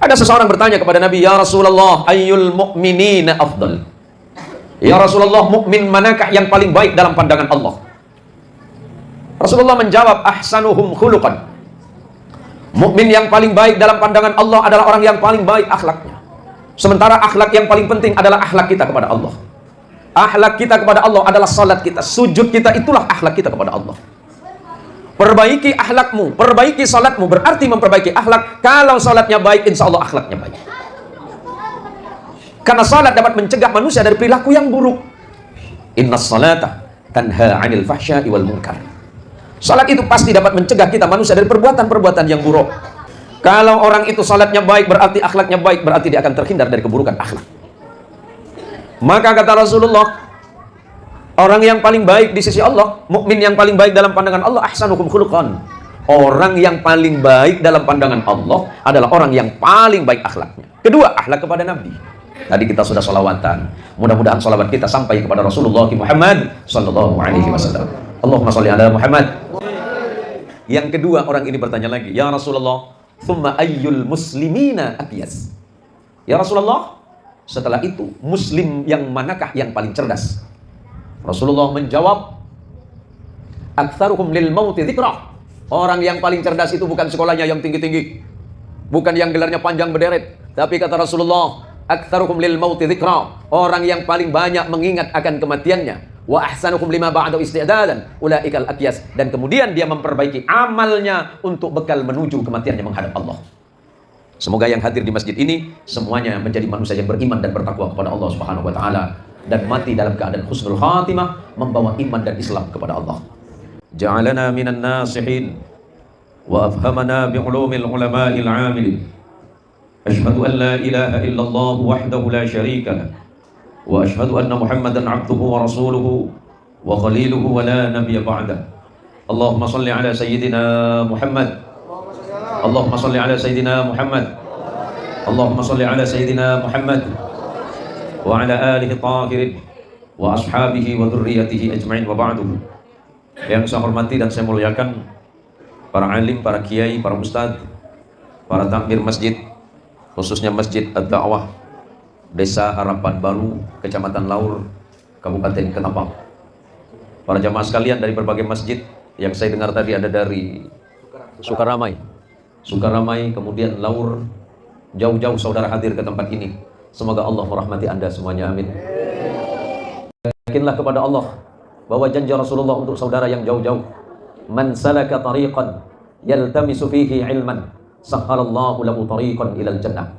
Ada seseorang bertanya kepada Nabi, "Ya Rasulullah, ayyul mu'minina afdal?" Ya Rasulullah, mukmin manakah yang paling baik dalam pandangan Allah? Rasulullah menjawab, "Ahsanuhum khuluqan." Mukmin yang paling baik dalam pandangan Allah adalah orang yang paling baik akhlaknya. Sementara akhlak yang paling penting adalah akhlak kita kepada Allah. Akhlak kita kepada Allah adalah salat kita, sujud kita, itulah akhlak kita kepada Allah. Perbaiki akhlakmu, perbaiki salatmu, berarti memperbaiki akhlak. Kalau salatnya baik, insya Allah akhlaknya baik. Karena salat dapat mencegah manusia dari perilaku yang buruk. Inna salata tanha 'anil fahsya'i wal munkar. Salat itu pasti dapat mencegah kita manusia dari perbuatan-perbuatan yang buruk. Kalau orang itu salatnya baik, berarti akhlaknya baik, berarti dia akan terhindar dari keburukan akhlak. Maka kata Rasulullah, orang yang paling baik di sisi Allah, mukmin yang paling baik dalam pandangan Allah, ahsanukum khuluqan. Orang yang paling baik dalam pandangan Allah adalah orang yang paling baik akhlaknya. Kedua, akhlak kepada Nabi. Tadi kita sudah sholawatan. Mudah-mudahan sholawat kita sampai kepada Rasulullah Muhammad sallallahu alaihi wasallam. Allahumma sholli ala Muhammad. Yang kedua, orang ini bertanya lagi, "Ya Rasulullah, thumma ayyul muslimina atyas?" Ya Rasulullah, setelah itu muslim yang manakah yang paling cerdas? Rasulullah menjawab, "Aktsaruhum lil mauti dzikra." Orang yang paling cerdas itu bukan sekolahnya yang tinggi-tinggi, bukan yang gelarnya panjang berderet, tapi kata Rasulullah, "Aktsaruhum lil mauti dzikra." Orang yang paling banyak mengingat akan kematiannya. Wa ahsanukum lima ba'da isti'dadan ulaikal akyas. Dan kemudian dia memperbaiki amalnya untuk bekal menuju kematiannya menghadap Allah. Semoga yang hadir di masjid ini semuanya menjadi manusia yang beriman dan bertakwa kepada Allah Subhanahu wa taala dan mati dalam keadaan husnul khatimah, membawa iman dan Islam kepada Allah. Ja'alana minan nasihin wa afhamana bi'ulumil ulama'il 'amilin. Asyhadu an la ilaha illallah wahdahu la syarika lah. Wa asyhadu anna Muhammadan 'abduhu wa rasuluhu wa khaliluhu wa la nabiyya ba'da. Allahumma shalli ala sayyidina Muhammad. Allahumma shalli ala sayyidina Muhammad. Allahumma shalli ala sayyidina Muhammad wa ala alihi tahirin wa ashabihi wa dzurriyyatihi ajma'in wa ba'du. Yang saya hormati dan saya muliakan para alim, para kiai, para ustadz, para takmir masjid, khususnya Masjid Ad-Da'wah Desa Harapan Baru, Kecamatan Laur, Kabupaten Ketapang. Para jamaah sekalian dari berbagai masjid, yang saya dengar tadi ada dari Sukaramai, kemudian Laur, jauh-jauh saudara hadir ke tempat ini. Semoga Allah merahmati Anda semuanya, amin. Yakinlah kepada Allah bahwa janji Rasulullah untuk saudara yang jauh-jauh, "Man salaka tariqan yaltamisu fihi ilman, sahhalallahu lahu tariqan ilal jannah."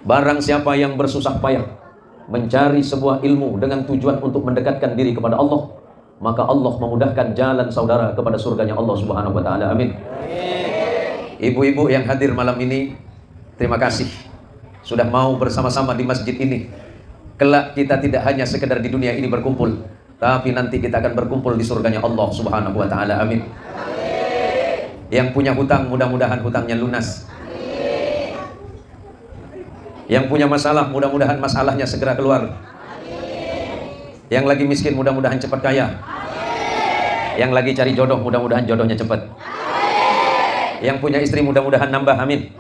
Barang siapa yang bersusah payah mencari sebuah ilmu dengan tujuan untuk mendekatkan diri kepada Allah, maka Allah memudahkan jalan saudara kepada surganya Allah Subhanahu wa taala, amin. Ibu-ibu yang hadir malam ini, terima kasih sudah mau bersama-sama di masjid ini. Kelak kita tidak hanya sekedar di dunia ini berkumpul, tapi nanti kita akan berkumpul di surganya Allah Subhanahu wa taala, amin. Yang punya hutang, mudah-mudahan hutangnya lunas. Yang punya masalah, mudah-mudahan masalahnya segera keluar. Yang lagi miskin, mudah-mudahan cepat kaya. Yang lagi cari jodoh, mudah-mudahan jodohnya cepat. Yang punya istri, mudah-mudahan nambah, amin.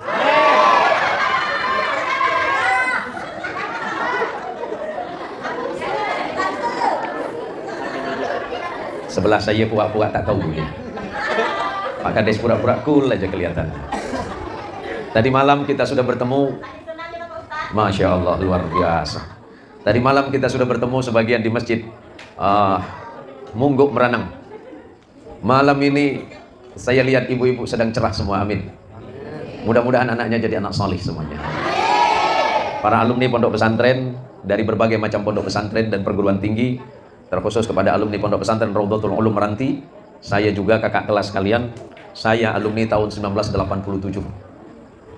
Sebelah saya pura-pura tak tahu dia. Pak Kades pura-pura cool aja kelihatan. Tadi malam kita sudah bertemu. Masya Allah, luar biasa. Tadi malam kita sudah bertemu sebagian di masjid Mungguk Meranang. Malam ini saya lihat ibu-ibu sedang cerah semua, amin. Mudah-mudahan anaknya jadi anak salih semuanya. Para alumni pondok pesantren dari berbagai macam pondok pesantren dan perguruan tinggi, terkhusus kepada alumni pondok pesantren Raudhatul Ulum Meranti. Saya juga kakak kelas kalian. Saya alumni tahun 1987.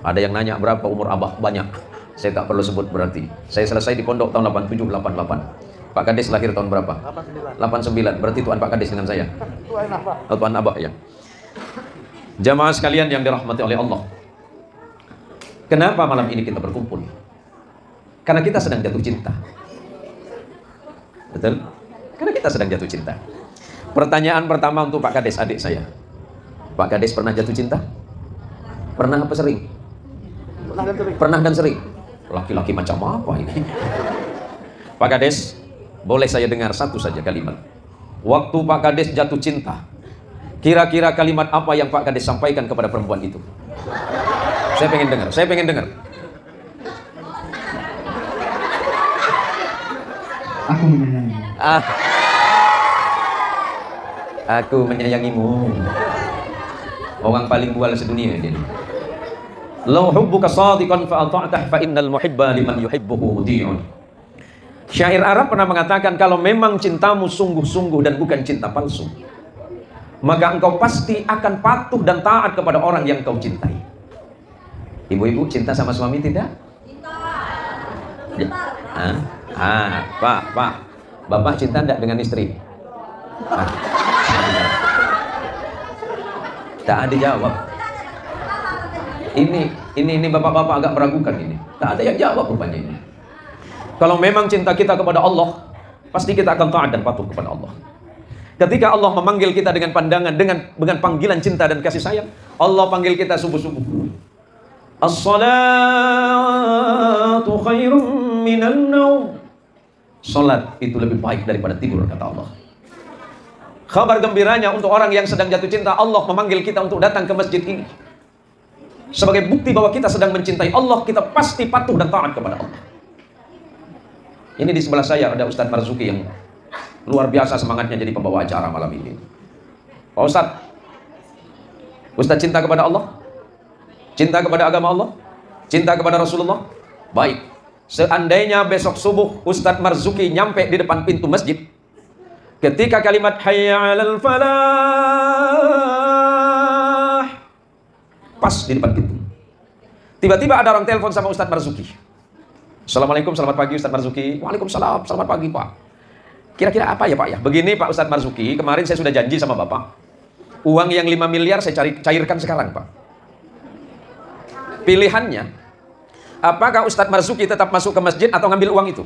Ada yang nanya berapa umur abah? Banyak. Saya tak perlu sebut berarti. Saya selesai di pondok tahun 87, 88. Pak Kades lahir tahun berapa? 89. Berarti tuan Pak Kades dengan saya. Tuan Abah ya. Jamaah sekalian yang dirahmati oleh Allah. Kenapa malam ini kita berkumpul? Karena kita sedang jatuh cinta. Betul? Karena kita sedang jatuh cinta. Pertanyaan pertama untuk Pak Kades, adik saya. Pak Kades pernah jatuh cinta? Pernah apa sering? Pernah dan sering. Laki-laki macam apa ini? Pak Kades, boleh saya dengar satu saja kalimat. Waktu Pak Kades jatuh cinta, kira-kira kalimat apa yang Pak Kades sampaikan kepada perempuan itu? Saya pengen dengar, saya pengen dengar. Aku menyayangi. Aku menyayangimu. Orang paling bual sedunia dia. Lau hubbuka sadiqan fa ata'tah fa innal muhibba liman yuhibbuhu muti'un. Syair Arab pernah mengatakan, kalau memang cintamu sungguh-sungguh dan bukan cinta palsu, maka engkau pasti akan patuh dan taat kepada orang yang kau cintai. Ibu-ibu cinta sama suami tidak? Cinta. Pak, Bapak cinta enggak dengan istri? Tak ada jawab. Ini bapak-bapak agak meragukan ini. Tak ada yang jawab rupanya ini. Kalau memang cinta kita kepada Allah, pasti kita akan taat dan patuh kepada Allah. Ketika Allah memanggil kita dengan pandangan, dengan panggilan cinta dan kasih sayang, Allah panggil kita subuh-subuh. As-salatu khairum minan naum. Salat itu lebih baik daripada tidur, kata Allah. Kabar gembiranya untuk orang yang sedang jatuh cinta, Allah memanggil kita untuk datang ke masjid ini. Sebagai bukti bahwa kita sedang mencintai Allah, kita pasti patuh dan taat kepada Allah. Ini di sebelah saya ada Ustadz Marzuki yang luar biasa semangatnya jadi pembawa acara malam ini. Pak Ustadz, Ustadz cinta kepada Allah? Cinta kepada agama Allah? Cinta kepada Rasulullah? Baik. Seandainya besok subuh Ustadz Marzuki nyampe di depan pintu masjid, ketika kalimat hayya 'alal falah pas di depan pintu, tiba-tiba ada orang telepon sama Ustadz Marzuki. Assalamualaikum, selamat pagi Ustadz Marzuki. Waalaikumsalam, selamat pagi Pak. Kira-kira apa ya Pak ya? Begini Pak Ustadz Marzuki, kemarin saya sudah janji sama Bapak, uang yang 5 miliar saya cairkan sekarang Pak. Pilihannya, apakah Ustadz Marzuki tetap masuk ke masjid atau ngambil uang itu?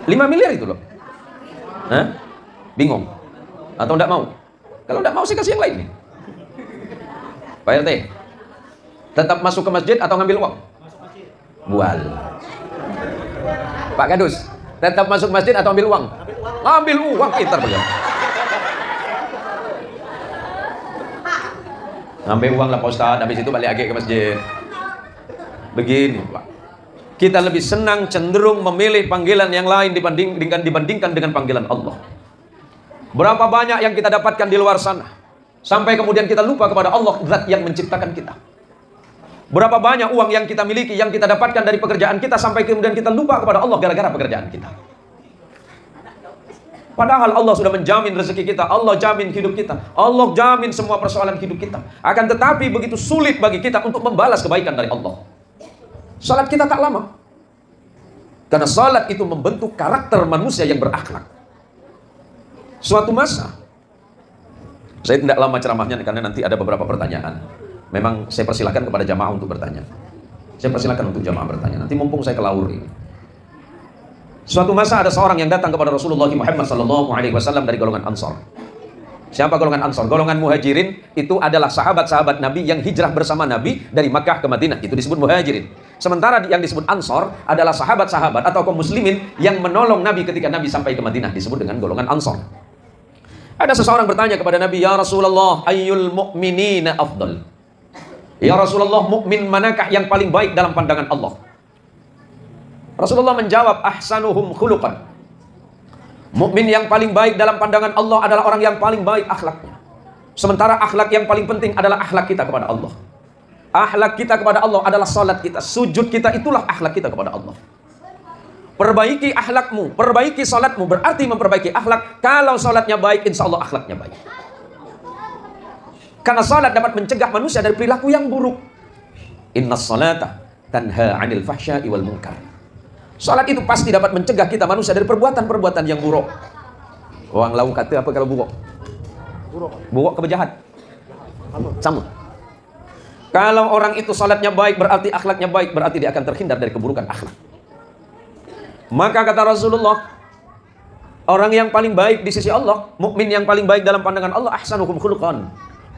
5 miliar itu loh. Hah? Bingung? Atau enggak mau? Kalau enggak mau saya kasih yang lain nih. Pak RT, tetap masuk ke masjid atau ngambil uang? Bual. Pak Kadus, tetap masuk masjid atau ambil uang? Ambil uang, pintar beliau. Ambil uang lah Pak Ustadz, habis itu balik lagi ke masjid. Begini Pak, kita lebih senang cenderung memilih panggilan yang lain dibandingkan dengan panggilan Allah. Berapa banyak yang kita dapatkan di luar sana, sampai kemudian kita lupa kepada Allah, zat yang menciptakan kita. Berapa banyak uang yang kita miliki, yang kita dapatkan dari pekerjaan kita, sampai kemudian kita lupa kepada Allah gara-gara pekerjaan kita. Padahal Allah sudah menjamin rezeki kita, Allah jamin hidup kita, Allah jamin semua persoalan hidup kita. Akan tetapi begitu sulit bagi kita untuk membalas kebaikan dari Allah. Salat kita tak lama, karena salat itu membentuk karakter manusia yang berakhlak. Suatu masa, saya tidak lama ceramahnya karena nanti ada beberapa pertanyaan. Memang saya persilakan kepada jamaah untuk bertanya. Saya persilakan untuk jamaah bertanya. Nanti mumpung saya kelawur ini. Suatu masa ada seorang yang datang kepada Rasulullah Muhammad SAW dari golongan Ansar. Siapa golongan Ansar? Golongan Muhajirin itu adalah sahabat-sahabat Nabi yang hijrah bersama Nabi dari Makkah ke Madinah. Itu disebut Muhajirin. Sementara yang disebut Ansar adalah sahabat-sahabat atau kaum muslimin yang menolong Nabi ketika Nabi sampai ke Madinah. Disebut dengan golongan Ansar. Ada seseorang bertanya kepada Nabi, "Ya Rasulullah, ayyul mu'minina afdal?" Ya Rasulullah, mukmin manakah yang paling baik dalam pandangan Allah? Rasulullah menjawab, ahsanuhum khuluqan. Mukmin yang paling baik dalam pandangan Allah adalah orang yang paling baik akhlaknya. Sementara akhlak yang paling penting adalah akhlak kita kepada Allah. Akhlak kita kepada Allah adalah salat kita, sujud kita, itulah akhlak kita kepada Allah. Perbaiki akhlakmu, perbaiki salatmu, berarti memperbaiki akhlak. Kalau salatnya baik, insya Allah akhlaknya baik. Karena salat dapat mencegah manusia dari perilaku yang buruk. Innas salata tanha 'anil fahsya'i wal munkar. Salat itu pasti dapat mencegah kita manusia dari perbuatan-perbuatan yang buruk. Orang lau kata apa kalau buruk? Buruk kebejahat. Sama. Kalau orang itu salatnya baik, berarti akhlaknya baik, berarti dia akan terhindar dari keburukan akhlak. Maka kata Rasulullah, orang yang paling baik di sisi Allah, mukmin yang paling baik dalam pandangan Allah, ahsanuhum khuluqan.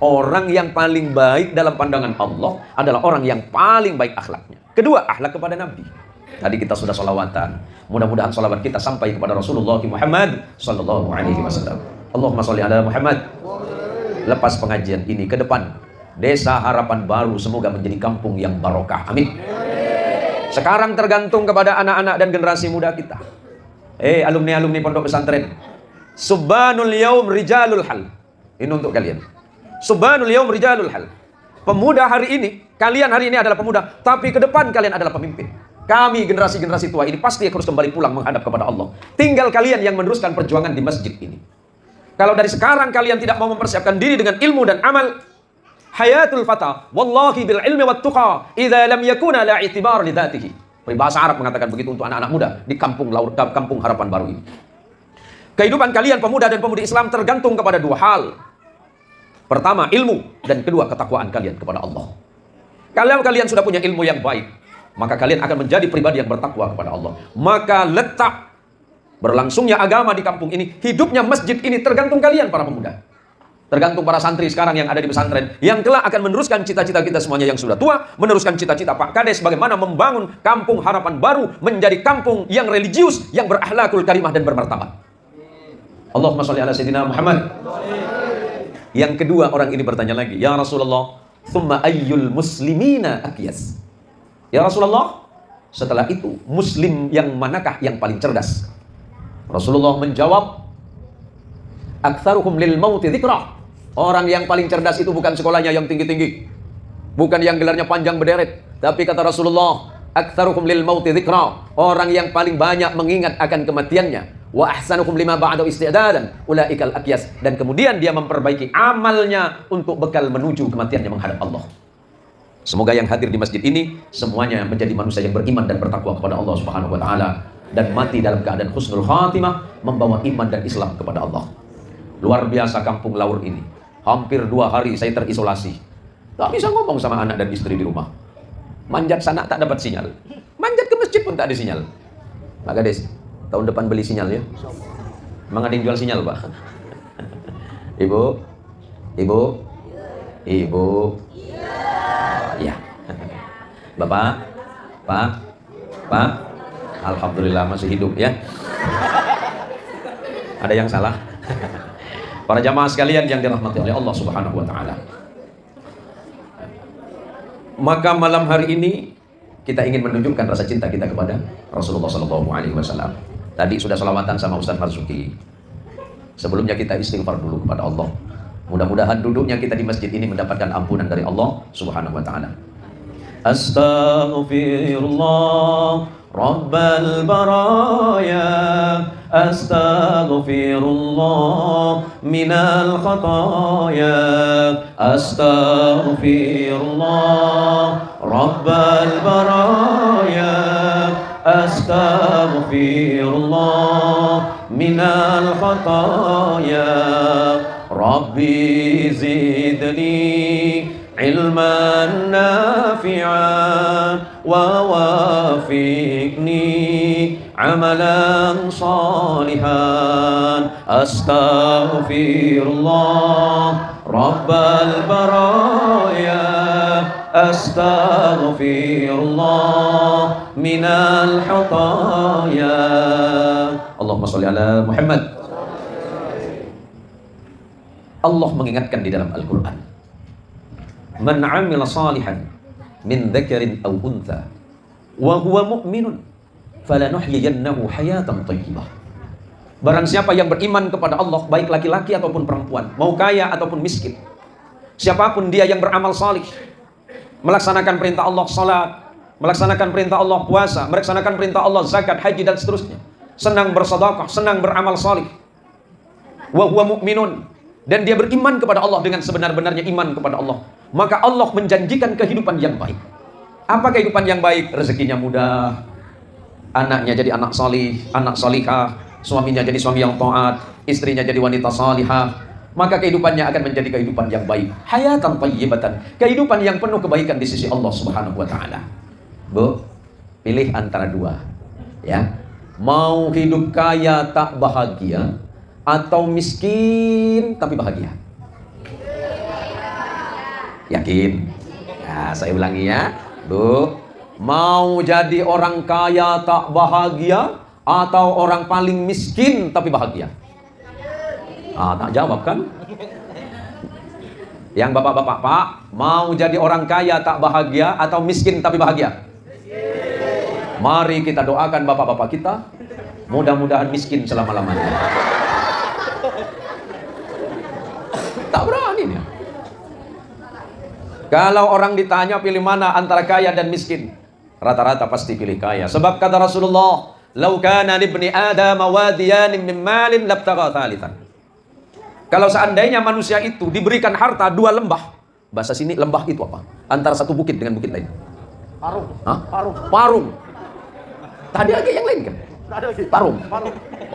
Orang yang paling baik dalam pandangan Allah adalah orang yang paling baik akhlaknya. Kedua, akhlak kepada Nabi. Tadi kita sudah sholawatan. Mudah-mudahan sholawat kita sampai kepada Rasulullah Muhammad sallallahu alaihi wasallam. Allahumma sholli ala Muhammad. Lepas pengajian ini ke depan, Desa Harapan Baru semoga menjadi kampung yang barokah. Amin. Sekarang tergantung kepada anak-anak dan generasi muda kita. Alumni-alumni pondok pesantren. Subhanul yaum rijalul hal. Ini untuk kalian. Subhanul yaum rijalul hal. Pemuda hari ini, kalian hari ini adalah pemuda, tapi ke depan kalian adalah pemimpin. Kami generasi-generasi tua ini pasti harus kembali pulang menghadap kepada Allah. Tinggal kalian yang meneruskan perjuangan di masjid ini. Kalau dari sekarang kalian tidak mau mempersiapkan diri dengan ilmu dan amal, hayatul fata wallahi bil ilmi wat tuqa idza lam yakuna la i'tibar li dzatihi. Bahasa Arab mengatakan begitu untuk anak-anak muda di kampung Harapan Baru ini. Kehidupan kalian pemuda dan pemudi Islam tergantung kepada dua hal. Pertama, ilmu, dan kedua, ketakwaan kalian kepada Allah. Kalau kalian sudah punya ilmu yang baik, maka kalian akan menjadi pribadi yang bertakwa kepada Allah. Maka letak berlangsungnya agama di kampung ini, hidupnya masjid ini tergantung kalian para pemuda. Tergantung para santri sekarang yang ada di pesantren, yang kelak akan meneruskan cita-cita kita semuanya yang sudah tua, meneruskan cita-cita Pak Kades bagaimana membangun kampung Harapan Baru menjadi kampung yang religius, yang berakhlakul karimah dan bermartabat. Allahumma sholli ala sayyidina Muhammad. Yang kedua, orang ini bertanya lagi, ya Rasulullah, thumma ayyul muslimina akyas. Ya Rasulullah, setelah itu muslim yang manakah yang paling cerdas? Rasulullah menjawab, aktsaruhum lil mauti dzikra. Orang yang paling cerdas itu bukan sekolahnya yang tinggi-tinggi, bukan yang gelarnya panjang berderet, tapi kata Rasulullah, aktsaruhum lil mauti dzikra. Orang yang paling banyak mengingat akan kematiannya. Wa ahsanukum lima ba'da isti'dadan ulaikal akyas, dan kemudian dia memperbaiki amalnya untuk bekal menuju kematiannya menghadap Allah. Semoga yang hadir di masjid ini semuanya menjadi manusia yang beriman dan bertakwa kepada Allah Subhanahu wa taala dan mati dalam keadaan husnul khatimah, membawa iman dan Islam kepada Allah. Luar biasa kampung Laur ini. Hampir 2 hari saya terisolasi. Tak bisa ngomong sama anak dan istri di rumah. Manjat sana tak dapat sinyal. Manjat ke masjid pun tak ada sinyal. Maka Des, tahun depan beli sinyal ya. Emang ada yang jual sinyal, Pak? Ibu? Ya. Bapak? Pak? Alhamdulillah masih hidup ya. Ada yang salah? Para jamaah sekalian yang dirahmati oleh Allah Subhanahu wa taala. Maka malam hari ini kita ingin menunjukkan rasa cinta kita kepada Rasulullah sallallahu alaihi wasallam. Tadi sudah selawatan sama Ustaz Marzuki. Sebelumnya kita istighfar dulu kepada Allah. Mudah-mudahan duduknya kita di masjid ini mendapatkan ampunan dari Allah Subhanahu wa taala. Astaghfirullah Rabbal baraya, astaghfirullah minal khataya, astaghfirullah Rabbal baraya, astaghfirullah minal khataya, Rabbi zidni ilman nafi'an wa wafiqni amalan salihan, astaghfirullah Rabbal baraya, astaghfirullah minal khataya. Allahumma sholli ala Muhammad. Allah mengingatkan di dalam Al-Quran, man amila salihan min dzakarin aw untha wa huwa mu'minun falanuhyiyannahu hayatan thayyibah. Barang siapa yang beriman kepada Allah, baik laki-laki ataupun perempuan, mau kaya ataupun miskin, siapapun dia yang beramal salih, melaksanakan perintah Allah salat, melaksanakan perintah Allah puasa, melaksanakan perintah Allah zakat, haji dan seterusnya, senang bersedekah, senang beramal salih, wa huwa mu'minun, dan dia beriman kepada Allah dengan sebenar-benarnya iman kepada Allah, maka Allah menjanjikan kehidupan yang baik. Apa kehidupan yang baik? Rezekinya mudah, anaknya jadi anak salih, anak salihah, suaminya jadi suami yang taat, istrinya jadi wanita salihah, maka kehidupannya akan menjadi kehidupan yang baik, hayatan thayyibatan, kehidupan yang penuh kebaikan di sisi Allah Subhanahu wa taala. Bu, pilih antara dua, ya. Mau hidup kaya tak bahagia, atau miskin tapi bahagia? Yakin? Nah, saya ulangi ya. Bu, mau jadi orang kaya tak bahagia atau orang paling miskin tapi bahagia? Ah, tak jawab kan? Yang bapak-bapak, Pak, mau jadi orang kaya tak bahagia atau miskin tapi bahagia? Mari kita doakan bapak-bapak kita, mudah-mudahan miskin selama-lamanya. Tak berani nih. Kalau orang ditanya pilih mana antara kaya dan miskin, rata-rata pasti pilih kaya. Sebab kata Rasulullah, "Lau kana libni Adam wadiyan min malin labtagha thalithan." Kalau seandainya manusia itu diberikan harta 2 lembah, bahasa sini lembah itu apa? Antara satu bukit dengan bukit lain. Parung. Hah? Parung. Parung. Tadi ada yang lain kan? Ada lagi. Parung.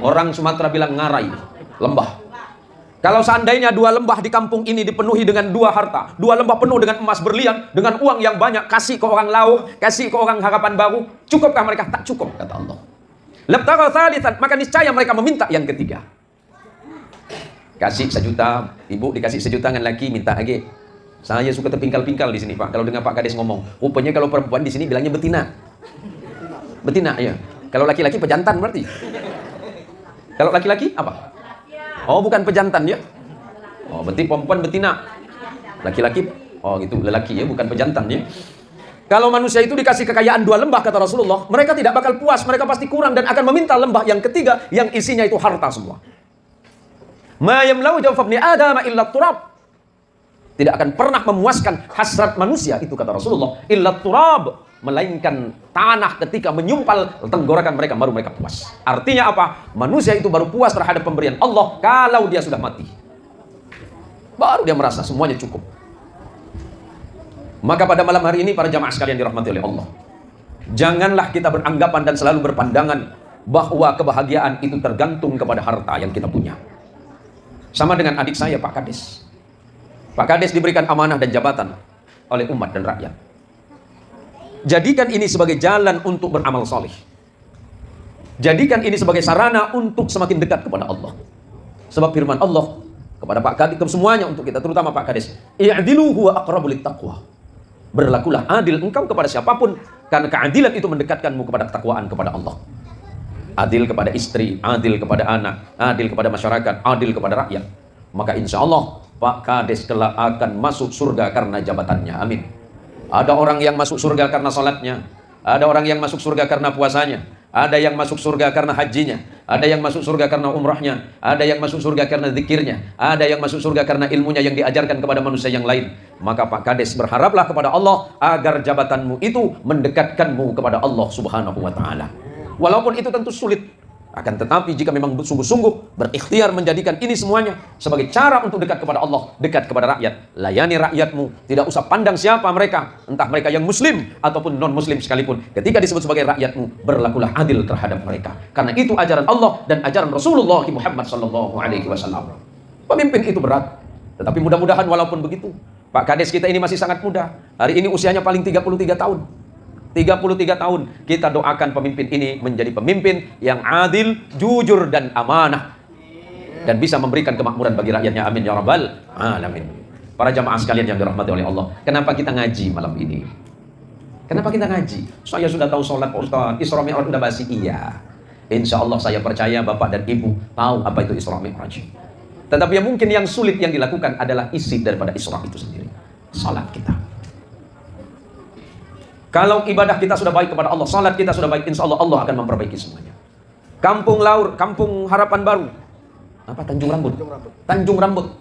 Orang Sumatera bilang ngarai, lembah. Kalau seandainya 2 lembah di kampung ini dipenuhi dengan 2 harta, 2 lembah penuh dengan emas berlian, dengan uang yang banyak, kasih ke orang laut, kasih ke orang harapan baru, cukupkah mereka? Tak cukup, kata Allah. Labtagha thalithan, maka niscaya mereka meminta yang ketiga. Kasih 1 juta, ibu dikasih 1 juta dengan laki minta lagi. Saya suka terpingkal-pingkal di sini, Pak. Kalau dengar Pak Kades ngomong, rupanya kalau perempuan di sini bilangnya betina. Betina, ya. Kalau laki-laki pejantan berarti. Kalau laki-laki apa? Oh, bukan pejantan ya? Oh, berarti perempuan betina. Laki-laki, oh gitu, lelaki ya, bukan pejantan ya. Kalau manusia itu dikasih kekayaan 2 lembah, kata Rasulullah, mereka tidak bakal puas, mereka pasti kurang dan akan meminta lembah yang ketiga yang isinya itu harta semua. Ma yamlau jawfa ibni Adam illa turab. Tidak akan pernah memuaskan hasrat manusia itu, kata Rasulullah, illa turab, melainkan tanah ketika menyumpal tenggorokan mereka baru mereka puas. Artinya apa? Manusia itu baru puas terhadap pemberian Allah kalau dia sudah mati. Baru dia merasa semuanya cukup. Maka pada malam hari ini para jamaah sekalian dirahmati oleh Allah, janganlah kita beranggapan dan selalu berpandangan bahwa kebahagiaan itu tergantung kepada harta yang kita punya. Sama dengan adik saya Pak Kades. Pak Kades diberikan amanah dan jabatan oleh umat dan rakyat. Jadikan ini sebagai jalan untuk beramal soleh. Jadikan ini sebagai sarana untuk semakin dekat kepada Allah. Sebab firman Allah kepada Pak Kades, semuanya untuk kita, terutama Pak Kades, i'dilu huwa aqrabu littaqwa. Berlakulah adil engkau kepada siapapun, karena keadilan itu mendekatkanmu kepada ketakwaan kepada Allah. Adil kepada istri, adil kepada anak, adil kepada masyarakat, adil kepada rakyat. Maka insya Allah Pak Kades kelak akan masuk surga karena jabatannya. Amin. Ada orang yang masuk surga karena salatnya, ada orang yang masuk surga karena puasanya, ada yang masuk surga karena hajinya, ada yang masuk surga karena umrahnya, ada yang masuk surga karena zikirnya, ada yang masuk surga karena ilmunya yang diajarkan kepada manusia yang lain. Maka Pak Kades berharaplah kepada Allah agar jabatanmu itu mendekatkanmu kepada Allah Subhanahu wa taala. Walaupun itu tentu sulit, akan tetapi jika memang sungguh-sungguh berikhtiar menjadikan ini semuanya sebagai cara untuk dekat kepada Allah, dekat kepada rakyat, layani rakyatmu, tidak usah pandang siapa mereka, entah mereka yang muslim ataupun non-muslim sekalipun. Ketika disebut sebagai rakyatmu, berlakulah adil terhadap mereka, karena itu ajaran Allah dan ajaran Rasulullah Muhammad SAW. Pemimpin itu berat, tetapi mudah-mudahan walaupun begitu, Pak Kades kita ini masih sangat muda. Hari ini usianya paling 33 tahun. 33 tahun, kita doakan pemimpin ini menjadi pemimpin yang adil, jujur, dan amanah, dan bisa memberikan kemakmuran bagi rakyatnya. Amin ya rabbal alamin. Para jamaah sekalian yang dirahmati oleh Allah, kenapa kita ngaji malam ini? Kenapa kita ngaji? Saya sudah tahu sholat Ustaz, Isra Mi'raj udah basi. Iya, insya Allah saya percaya Bapak dan Ibu tahu apa itu Isra Mi'raj. Tetapi yang mungkin yang sulit yang dilakukan adalah isi daripada Isra itu sendiri, salat kita. Kalau ibadah kita sudah baik kepada Allah, salat kita sudah baik, insya Allah Allah akan memperbaiki semuanya. Kampung Laur, Kampung Harapan Baru, apa Tanjung Rambut? Tanjung Rambut.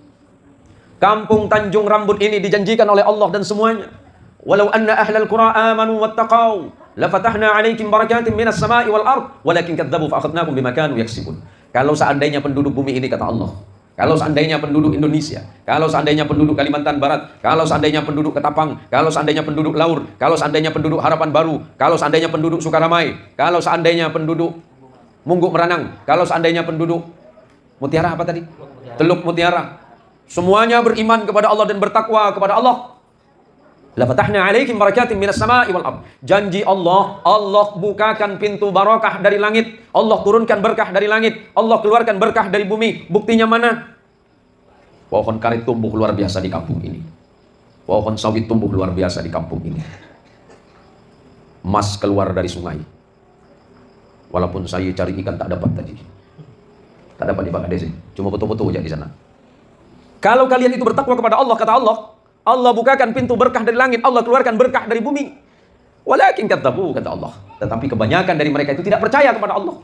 Kampung Tanjung Rambut ini dijanjikan oleh Allah dan semuanya. Walau anna ahlal qura amanu wattaqau, lafatahna 'alaikum barakatin minas sama'i wal ard, walakin kadzdzabu fa akhadnakum bima kanu yaksibun. Kalau seandainya penduduk bumi ini, kata Allah, kalau seandainya penduduk Indonesia, kalau seandainya penduduk Kalimantan Barat, kalau seandainya penduduk Ketapang, kalau seandainya penduduk Laur, kalau seandainya penduduk Harapan Baru, kalau seandainya penduduk Sukaramai, kalau seandainya penduduk Mungguk Meranang, kalau seandainya penduduk Mutiara apa tadi? Teluk Mutiara, semuanya beriman kepada Allah dan bertakwa kepada Allah, la fatahna 'alaikum barakatin minas sama'i wal ard. Janji Allah, Allah bukakan pintu barakah dari langit, Allah turunkan berkah dari langit, Allah keluarkan berkah dari bumi. Buktinya mana? Pohon karet tumbuh luar biasa di kampung ini. Pohon sawit tumbuh luar biasa di kampung ini. Emas keluar dari sungai. Walaupun saya cari ikan tak dapat tadi. Tak dapat di Bangladesh. Cuma foto-foto aja di sana. Kalau kalian itu bertakwa kepada Allah, kata Allah, Allah bukakan pintu berkah dari langit, Allah keluarkan berkah dari bumi. Walakin kadzabu, kata Allah. Tetapi kebanyakan dari mereka itu tidak percaya kepada Allah.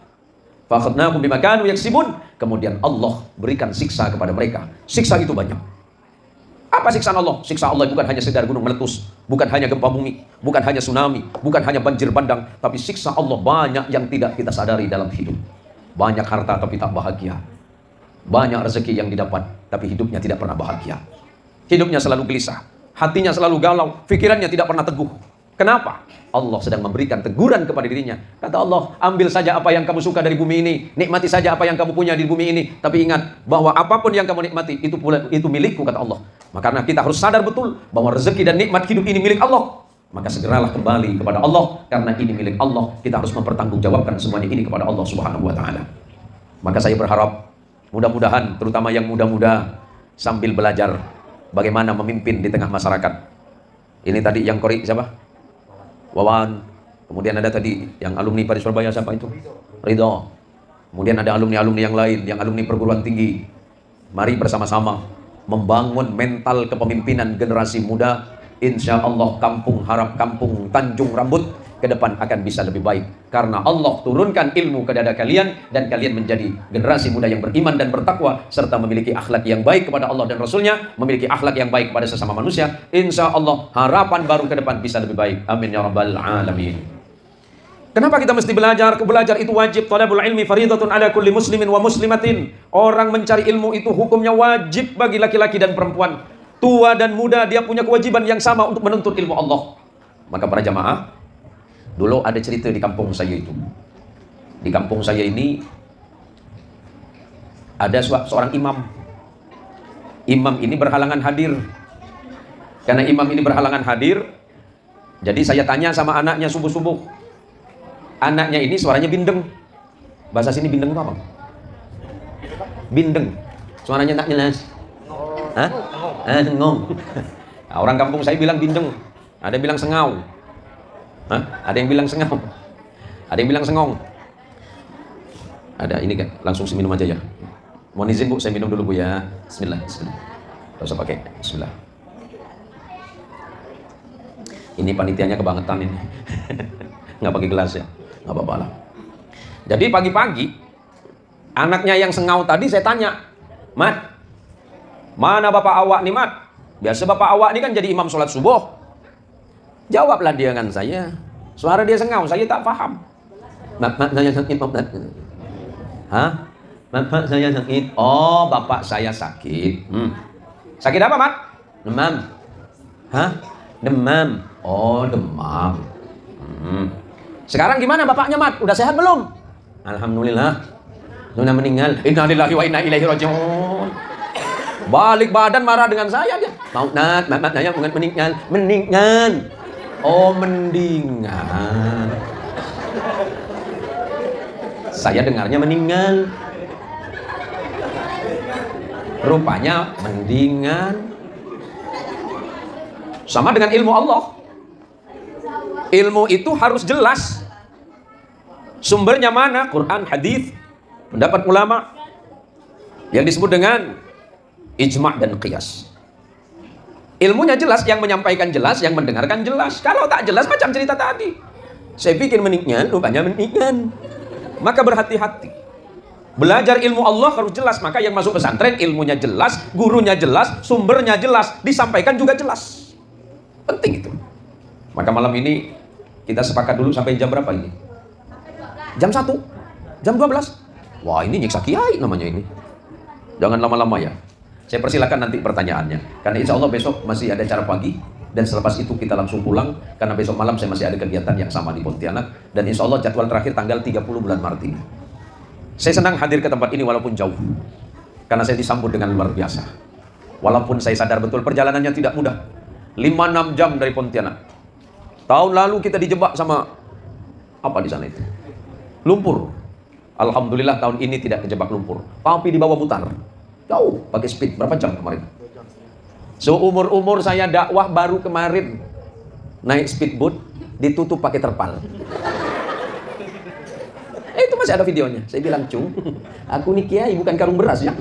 Fakhadnahum bima kanu yaksibun. Kemudian Allah berikan siksa kepada mereka. Siksa itu banyak. Apa siksaan Allah? Siksa Allah bukan hanya sekedar gunung meletus, bukan hanya gempa bumi, bukan hanya tsunami, bukan hanya banjir bandang, tapi siksa Allah banyak yang tidak kita sadari dalam hidup. Banyak harta tapi tak bahagia. Banyak rezeki yang didapat tapi hidupnya tidak pernah bahagia. Hidupnya selalu gelisah, hatinya selalu galau, pikirannya tidak pernah teguh. Kenapa? Allah sedang memberikan teguran kepada dirinya. Kata Allah, ambil saja apa yang kamu suka dari bumi ini, nikmati saja apa yang kamu punya di bumi ini, tapi ingat bahwa apapun yang kamu nikmati itu milikku, kata Allah. Maka kita harus sadar betul bahwa rezeki dan nikmat hidup ini milik Allah. Maka segeralah kembali kepada Allah, karena ini milik Allah. Kita harus mempertanggungjawabkan semuanya ini kepada Allah Subhanahu wa taala. Maka saya berharap mudah-mudahan terutama yang muda-muda sambil belajar bagaimana memimpin di tengah masyarakat. Ini tadi yang korek siapa? Wawan. Kemudian ada tadi yang alumni pada Surabaya, siapa itu? Ridho. Kemudian ada alumni-alumni yang lain, yang alumni perguruan tinggi. Mari bersama-sama membangun mental kepemimpinan generasi muda. Insya Allah kampung harap, kampung Tanjung Rambut ke depan akan bisa lebih baik. Karena Allah turunkan ilmu ke dada kalian, dan kalian menjadi generasi muda yang beriman dan bertakwa, serta memiliki akhlak yang baik kepada Allah dan Rasulnya, memiliki akhlak yang baik kepada sesama manusia. Insya Allah harapan baru ke depan bisa lebih baik. Amin ya rabbal alamin. Kenapa kita mesti belajar? Belajar itu wajib. Talabul ilmi faridatun ala kulli muslimin wa muslimatin. Orang mencari ilmu itu hukumnya wajib bagi laki-laki dan perempuan. Tua dan muda, dia punya kewajiban yang sama untuk menuntut ilmu Allah. Maka para jamaah, dulu ada cerita di kampung saya itu. Di kampung saya ini ada seorang imam. Imam ini berhalangan hadir. Karena imam ini berhalangan hadir, jadi saya tanya sama anaknya subuh-subuh. Anaknya ini suaranya bindeng. Bahasa sini bindeng apa? Bindeng. Suaranya tak jelas. Hah? Ngong. Nah, orang kampung saya bilang bindeng. Ada yang bilang sengau. Hah? Ada yang bilang sengau. Ada yang bilang sengong. Ada ini kan, langsung minum aja ya. Mohon izin Bu, saya minum dulu Bu ya. Bismillah, bismillah. Gak usah pakai, bismillah. Ini panitianya kebangetan ini. Nggak pakai gelas ya, nggak apa-apa lah. Jadi pagi-pagi anaknya yang sengau tadi saya tanya, Mat, mana bapak awak nih Mat? Biasa bapak awak nih kan jadi imam sholat subuh. Jawablah dia dengan saya. Suara dia sengau, saya tak paham. Mat, saya sakit, Mat. Hah? Bapak saya sakit. Oh, bapak saya sakit. Sakit apa, Mat? Demam. Hah? Demam. Oh, demam. Sekarang gimana bapaknya, Mat? Udah sehat belum? Alhamdulillah. Sudah meninggal. Inna lillahi wa inna ilaihi raji'un. Balik badan marah dengan saya dia. Mau Nat, Mat saya bukan meninggal. Meninggal. Oh, mendingan. Saya dengarnya meninggal. Rupanya mendingan. Sama dengan ilmu Allah. Ilmu itu harus jelas. Sumbernya mana? Quran, hadis, pendapat ulama yang disebut dengan ijma' dan qiyas. Ilmunya jelas, yang menyampaikan jelas, yang mendengarkan jelas. Kalau tak jelas macam cerita tadi. Saya bikin meninggal, rupanya meninggal. Maka berhati-hati. Belajar ilmu Allah harus jelas. Maka yang masuk pesantren ilmunya jelas, gurunya jelas, sumbernya jelas, disampaikan juga jelas. Penting itu. Maka malam ini kita sepakat dulu sampai jam berapa ini? Jam 1? Jam 12? Wah, ini nyiksa kiai namanya ini. Jangan lama-lama ya. Saya persilakan nanti pertanyaannya. Karena insya Allah besok masih ada acara pagi. Dan selepas itu kita langsung pulang. Karena besok malam saya masih ada kegiatan yang sama di Pontianak. Dan insya Allah jadwal terakhir tanggal 30 bulan Maret ini. Saya senang hadir ke tempat ini walaupun jauh. Karena saya disambut dengan luar biasa. Walaupun saya sadar betul perjalanannya tidak mudah. 5-6 jam dari Pontianak. Tahun lalu kita dijebak sama apa di sana itu? Lumpur. Alhamdulillah tahun ini tidak kejebak lumpur. Tapi di bawah putar. Jauh pakai speed berapa jam kemarin? Seumur-umur saya dakwah baru kemarin naik speedboat ditutup pakai terpal. Itu masih ada videonya. Saya bilang, Cung, aku nih kiai bukan karung beras ya.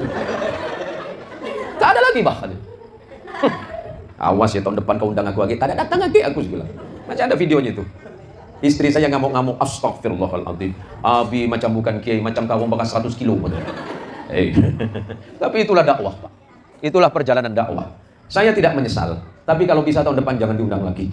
Tak ada lagi bahkan. Awas ya tahun depan kau undang aku lagi. Tak ada datang lagi aku bilang. Masih ada videonya itu. Istri saya ngamuk-ngamuk, astagfirullahaladzim. Abi macam bukan kiai, macam kamu bakal 100 kilo. Tapi itulah dakwah, Pak. Itulah perjalanan dakwah. Saya tidak menyesal. Tapi kalau bisa tahun depan jangan diundang lagi.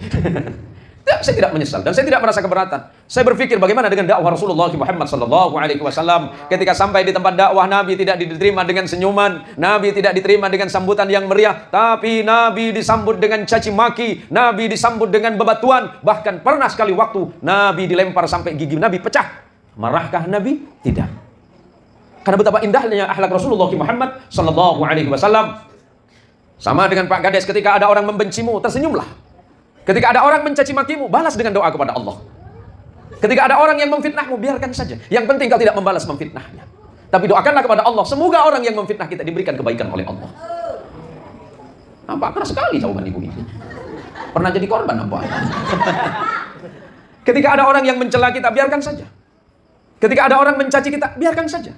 Saya tidak menyesal dan saya tidak merasa keberatan. Saya berpikir bagaimana dengan dakwah Rasulullah Muhammad SAW ketika sampai di tempat dakwah, Nabi tidak diterima dengan senyuman, Nabi tidak diterima dengan sambutan yang meriah, tapi Nabi disambut dengan caci maki, Nabi disambut dengan bebatuan, bahkan pernah sekali waktu Nabi dilempar sampai gigi Nabi pecah. Marahkah Nabi? Tidak. Karena betapa indahnya akhlak Rasulullah Muhammad SAW. Sama dengan Pak Gades, ketika ada orang membencimu, tersenyumlah. Ketika ada orang mencaci makimu, balas dengan doa kepada Allah. Ketika ada orang yang memfitnahmu, biarkan saja. Yang penting kau tidak membalas memfitnahnya. Tapi doakanlah kepada Allah, semoga orang yang memfitnah kita diberikan kebaikan oleh Allah. Apa keras sekali jawaban ibu ini. Pernah jadi korban apa? Ketika ada orang yang mencela kita, biarkan saja. Ketika ada orang mencaci kita, biarkan saja.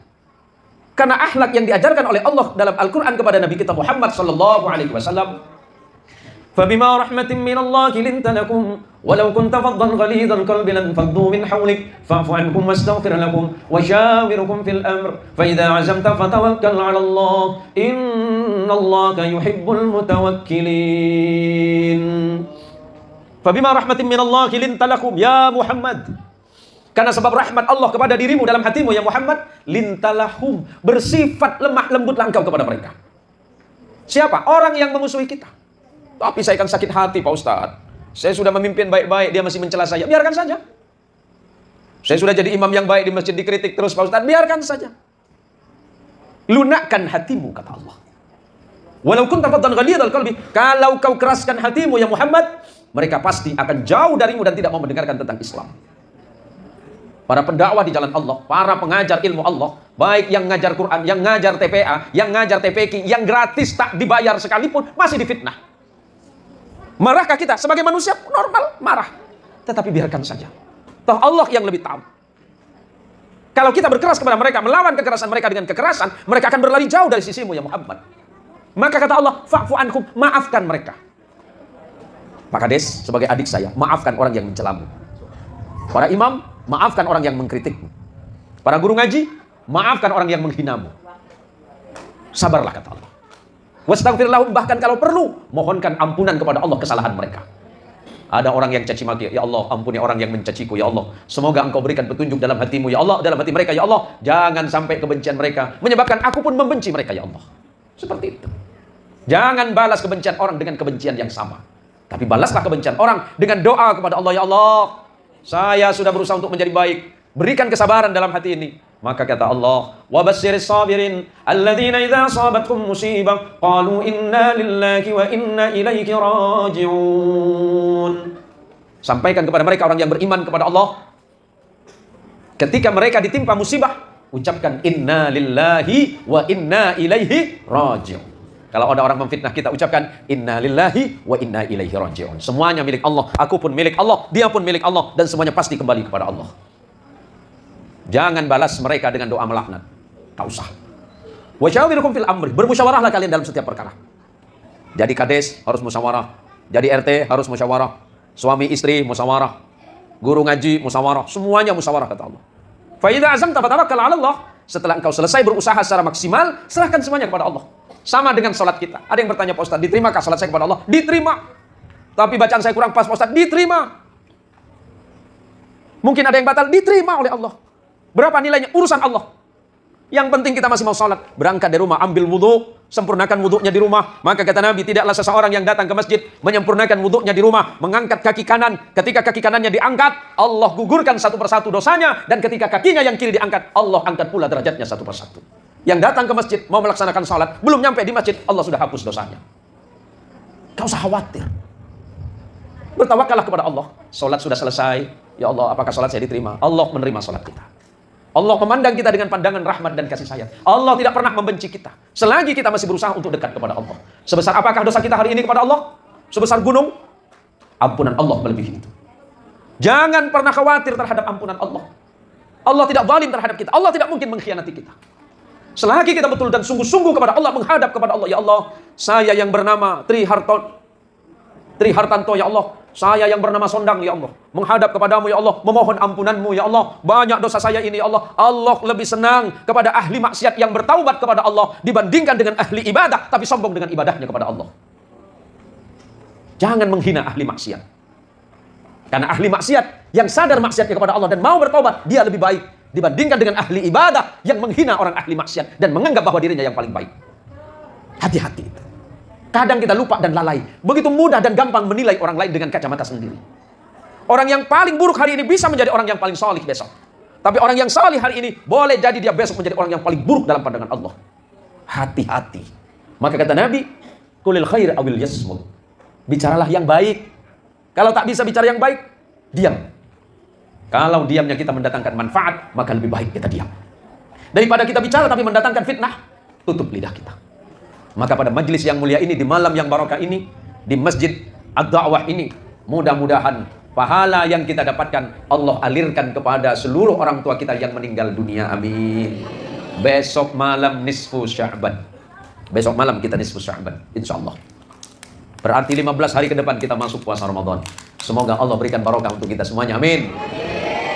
Karena akhlak yang diajarkan oleh Allah dalam Al-Quran kepada Nabi kita Muhammad SAW. فبما رحمة من الله لنت لكم ولو كنت فظا غليظ القلب لانفضوا من حولك فاعف عنهم واستغفر لهم وشاورهم في الأمر فإذا عزمت فتوكل على الله إن الله يحب المتوكلين. فبما رحمة من الله لنت لكم يا محمد. Karena sebab rahmat Allah kepada dirimu dalam hatimu ya Muhammad, lintalahum, bersifat lemah lembutlah engkau kepada mereka. Siapa? Orang yang memusuhi kita. Tapi saya akan sakit hati Pak Ustadz. Saya sudah memimpin baik-baik, dia masih mencela saya. Biarkan saja. Saya sudah jadi imam yang baik di masjid, dikritik terus Pak Ustadz. Biarkan saja. Lunakkan hatimu, kata Allah. Walau kunta faddan ghalidhal qalbi, kalau kau keraskan hatimu ya Muhammad, mereka pasti akan jauh darimu dan tidak mau mendengarkan tentang Islam. Para pendakwah di jalan Allah, para pengajar ilmu Allah, baik yang ngajar Quran, yang ngajar TPA, yang ngajar TPQ, yang gratis tak dibayar sekalipun, masih difitnah. Marahkah kita? Sebagai manusia normal, marah. Tetapi biarkan saja. Toh Allah yang lebih tahu. Kalau kita berkeras kepada mereka, melawan kekerasan mereka dengan kekerasan, mereka akan berlari jauh dari sisimu ya Muhammad. Maka kata Allah, fa'fu anhum, maafkan mereka. Pak Kades, sebagai adik saya, maafkan orang yang mencelamu. Para imam, maafkan orang yang mengkritikmu. Para guru ngaji, maafkan orang yang menghinamu. Sabarlah kata Allah. Wastaghfir lahum, bahkan kalau perlu mohonkan ampunan kepada Allah kesalahan mereka. Ada orang yang caci maki, ya Allah ampuni orang yang mencaciku ya Allah. Semoga engkau berikan petunjuk dalam hatimu ya Allah, dalam hati mereka ya Allah. Jangan sampai kebencian mereka menyebabkan aku pun membenci mereka ya Allah. Seperti itu. Jangan balas kebencian orang dengan kebencian yang sama. Tapi balaslah kebencian orang dengan doa kepada Allah, ya Allah, saya sudah berusaha untuk menjadi baik. Berikan kesabaran dalam hati ini. Maka kata Allah, wa basyyiris sabirin alladzina idza asabatkum musibah qalu inna lillahi wa inna ilaihi raji'un. Sampaikan kepada mereka orang yang beriman kepada Allah, ketika mereka ditimpa musibah, ucapkan inna lillahi wa inna ilaihi raji'un. Kalau ada orang memfitnah kita, ucapkan inna lillahi wa inna ilaihi raji'un. Semuanya milik Allah, aku pun milik Allah, dia pun milik Allah, dan semuanya pasti kembali kepada Allah. Jangan balas mereka dengan doa melaknat. Tak usah. Wa syawirhum fil amri, bermusyawarahlah kalian dalam setiap perkara. Jadi kades harus musyawarah, jadi RT harus musyawarah, suami istri musyawarah, guru ngaji musyawarah, semuanya musyawarah kata Allah. Fa idza azamta fatawakkal 'ala Allah. Setelah engkau selesai berusaha secara maksimal, serahkan semuanya kepada Allah. Sama dengan salat kita. Ada yang bertanya, Pak Ustaz, diterimakah salat saya kepada Allah? Diterima. Tapi bacaan saya kurang pas, Pak Ustaz, diterima. Mungkin ada yang batal, diterima oleh Allah. Berapa nilainya? Urusan Allah. Yang penting kita masih mau salat. Berangkat dari rumah, ambil wudhu, sempurnakan wudhunya di rumah. Maka kata Nabi, tidaklah seseorang yang datang ke masjid menyempurnakan wudhunya di rumah, mengangkat kaki kanan. Ketika kaki kanannya diangkat, Allah gugurkan satu persatu dosanya. Dan ketika kakinya yang kiri diangkat, Allah angkat pula derajatnya satu persatu. Yang datang ke masjid, mau melaksanakan salat, belum nyampe di masjid, Allah sudah hapus dosanya. Kau usah khawatir. Bertawakallah kepada Allah. Salat sudah selesai. Ya Allah, apakah salat saya diterima? Allah menerima salat kita. Allah memandang kita dengan pandangan rahmat dan kasih sayang. Allah tidak pernah membenci kita selagi kita masih berusaha untuk dekat kepada Allah. Sebesar apakah dosa kita hari ini kepada Allah? Sebesar gunung? Ampunan Allah melebihi itu. Jangan pernah khawatir terhadap ampunan Allah. Allah tidak zalim terhadap kita. Allah tidak mungkin mengkhianati kita. Selagi kita betul dan sungguh-sungguh kepada Allah, menghadap kepada Allah, ya Allah, saya yang bernama Tri Hartanto, ya Allah, saya yang bernama Sondang, ya Allah, menghadap kepadamu, ya Allah, memohon ampunanmu, ya Allah, banyak dosa saya ini, ya Allah. Allah lebih senang kepada ahli maksiat yang bertaubat kepada Allah dibandingkan dengan ahli ibadah tapi sombong dengan ibadahnya kepada Allah. Jangan menghina ahli maksiat, karena ahli maksiat yang sadar maksiatnya kepada Allah dan mau bertaubat, dia lebih baik dibandingkan dengan ahli ibadah yang menghina orang ahli maksiat dan menganggap bahwa dirinya yang paling baik. Hati-hati itu. Kadang kita lupa dan lalai. Begitu mudah dan gampang menilai orang lain dengan kacamata sendiri. Orang yang paling buruk hari ini bisa menjadi orang yang paling salih besok. Tapi orang yang salih hari ini boleh jadi dia besok menjadi orang yang paling buruk dalam pandangan Allah. Hati-hati. Maka kata Nabi, qulil khair awil yasmut. Bicaralah yang baik. Kalau tak bisa bicara yang baik, diam. Kalau diamnya kita mendatangkan manfaat, maka lebih baik kita diam. Daripada kita bicara tapi mendatangkan fitnah, tutup lidah kita. Maka pada majlis yang mulia ini, di malam yang barokah ini, di masjid Ad-Da'wah ini, mudah-mudahan pahala yang kita dapatkan Allah alirkan kepada seluruh orang tua kita yang meninggal dunia. Amin. Besok malam nisfu Sya'ban. Besok malam kita nisfu Sya'ban, insyaallah. Berarti 15 hari ke depan kita masuk puasa Ramadan. Semoga Allah berikan barokah untuk kita semuanya. Amin.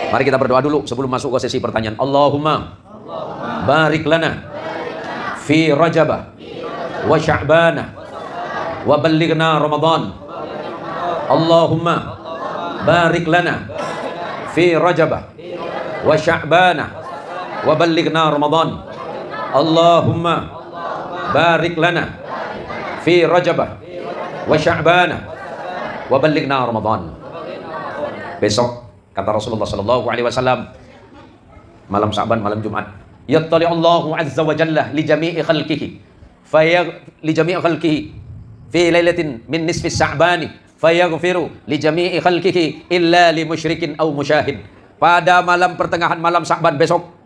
Mari kita berdoa dulu sebelum masuk ke sesi pertanyaan. Allahumma barik lana fi Rajabah wa Sya'bana wa ballighna Ramadan. Allahumma barik lana fi Rajabah wa Sya'bana wa ballighna Ramadan. Allahumma barik lana fi Rajabah wa Sya'bana wa ballighna Ramadan. Besok kata Rasulullah sallallahu alaihi wasallam, malam Sya'ban, malam Jumat, yattali Allahu azza wa jalla li jami'i khalqihi fi lailatin min nisfi Sya'bani fayaghfiru li jami'i khalqihi illa li musyrikin aw musyahid. Pada malam pertengahan malam Sya'ban besok,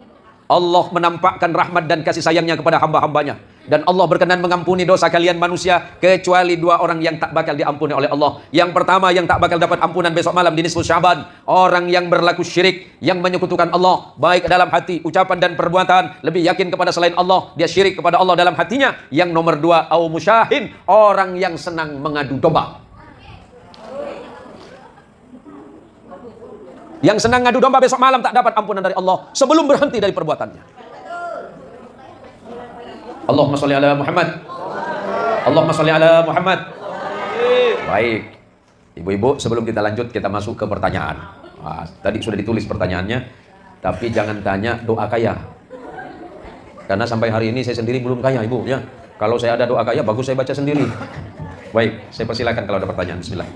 Allah menampakkan rahmat dan kasih sayangnya kepada hamba-hambanya. Dan Allah berkenan mengampuni dosa kalian manusia, kecuali dua orang yang tak bakal diampuni oleh Allah. Yang pertama yang tak bakal dapat ampunan besok malam di nisfu Sya'ban, orang yang berlaku syirik, yang menyekutukan Allah, baik dalam hati, ucapan dan perbuatan, lebih yakin kepada selain Allah, dia syirik kepada Allah dalam hatinya. Yang nomor dua, au musyahin, orang yang senang mengadu domba. Yang senang ngadu domba besok malam tak dapat ampunan dari Allah sebelum berhenti dari perbuatannya. Allahumma sholli ala Muhammad. Allahumma sholli ala Muhammad. Baik. Ibu-ibu, sebelum kita lanjut, kita masuk ke pertanyaan. Tadi sudah ditulis pertanyaannya, tapi jangan tanya doa kaya. Karena sampai hari ini saya sendiri belum kaya, Ibu, ya. Kalau saya ada doa kaya, bagus saya baca sendiri. Baik, saya persilakan kalau ada pertanyaan. Bismillah.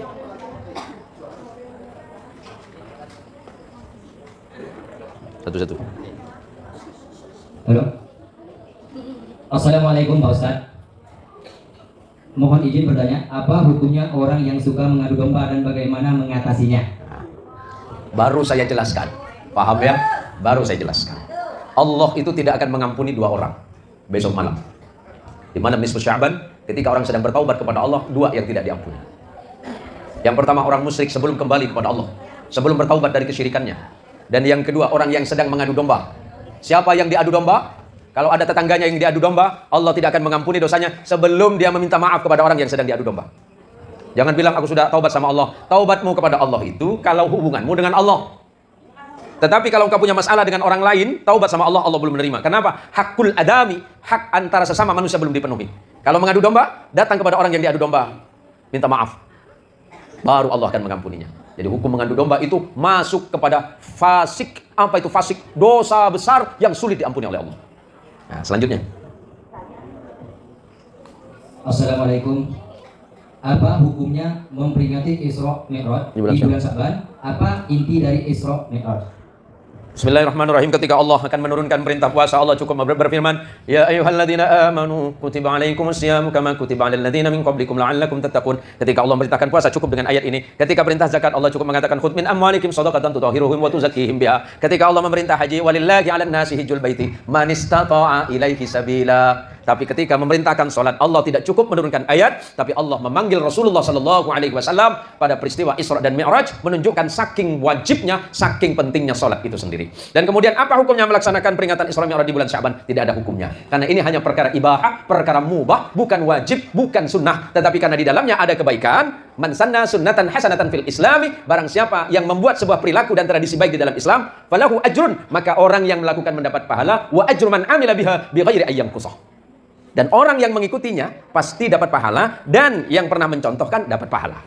Satu-satu. Halo. Assalamualaikum Pak Ustadz. Mohon izin bertanya, apa hukumnya orang yang suka mengadu domba dan bagaimana mengatasinya? Baru saya jelaskan. Paham ya? Baru saya jelaskan. Allah itu tidak akan mengampuni dua orang besok malam. Di malam nisfu Sya'ban, ketika orang sedang bertaubat kepada Allah, dua yang tidak diampuni. Yang pertama orang musyrik sebelum kembali kepada Allah, sebelum bertaubat dari kesyirikannya. Dan yang kedua orang yang sedang mengadu domba. Siapa yang diadu domba? Kalau ada tetangganya yang diadu domba, Allah tidak akan mengampuni dosanya sebelum dia meminta maaf kepada orang yang sedang diadu domba. Jangan bilang aku sudah taubat sama Allah. Taubatmu kepada Allah itu kalau hubunganmu dengan Allah. Tetapi kalau engkau punya masalah dengan orang lain, taubat sama Allah, Allah belum menerima. Kenapa? Hakul adami, hak antara sesama manusia belum dipenuhi. Kalau mengadu domba, datang kepada orang yang diadu domba, minta maaf. Baru Allah akan mengampuninya. Jadi hukum mengadu domba itu masuk kepada fasik. Apa itu fasik? Dosa besar yang sulit diampuni oleh Allah. Nah, selanjutnya. Assalamualaikum. Apa hukumnya memperingati Isra Mi'raj di bulan Sya'ban? Apa inti dari Isra Mi'raj? Bismillahirrahmanirrahim. Ketika Allah akan menurunkan perintah puasa, Allah cukup berfirman, Ya ayyuhalladzina amanu kutiba alaikumus syiyamu kama kutiba alal ladzina min qablikum la'allakum tattaqun. Ketika Allah memerintahkan puasa, cukup dengan ayat ini. Ketika perintah zakat, Allah cukup mengatakan khudh min amwalikum shadaqatan tutahhiruhum wa tuzakkihim biha. Ketika Allah memerintah haji, walillahi 'alan nasi hajjul baiti man istata'a ilaihi sabila. Tapi ketika memerintahkan salat, Allah tidak cukup menurunkan ayat, tapi Allah memanggil Rasulullah sallallahu alaihi wasallam pada peristiwa Isra dan Mi'raj, menunjukkan saking wajibnya, saking pentingnya salat itu sendiri. Dan kemudian apa hukumnya melaksanakan peringatan Isra Mi'raj di bulan Sya'ban? Tidak ada hukumnya. Karena ini hanya perkara ibahah, perkara mubah, bukan wajib, bukan sunnah. Tetapi karena di dalamnya ada kebaikan, man sanna sunnatan hasanatan fil islami, barang siapa yang membuat sebuah perilaku dan tradisi baik di dalam Islam, falahu ajrun, maka orang yang melakukan mendapat pahala, wa ajru man amila biha bighairi ayyam qusah. Dan orang yang mengikutinya pasti dapat pahala, dan yang pernah mencontohkan dapat pahala.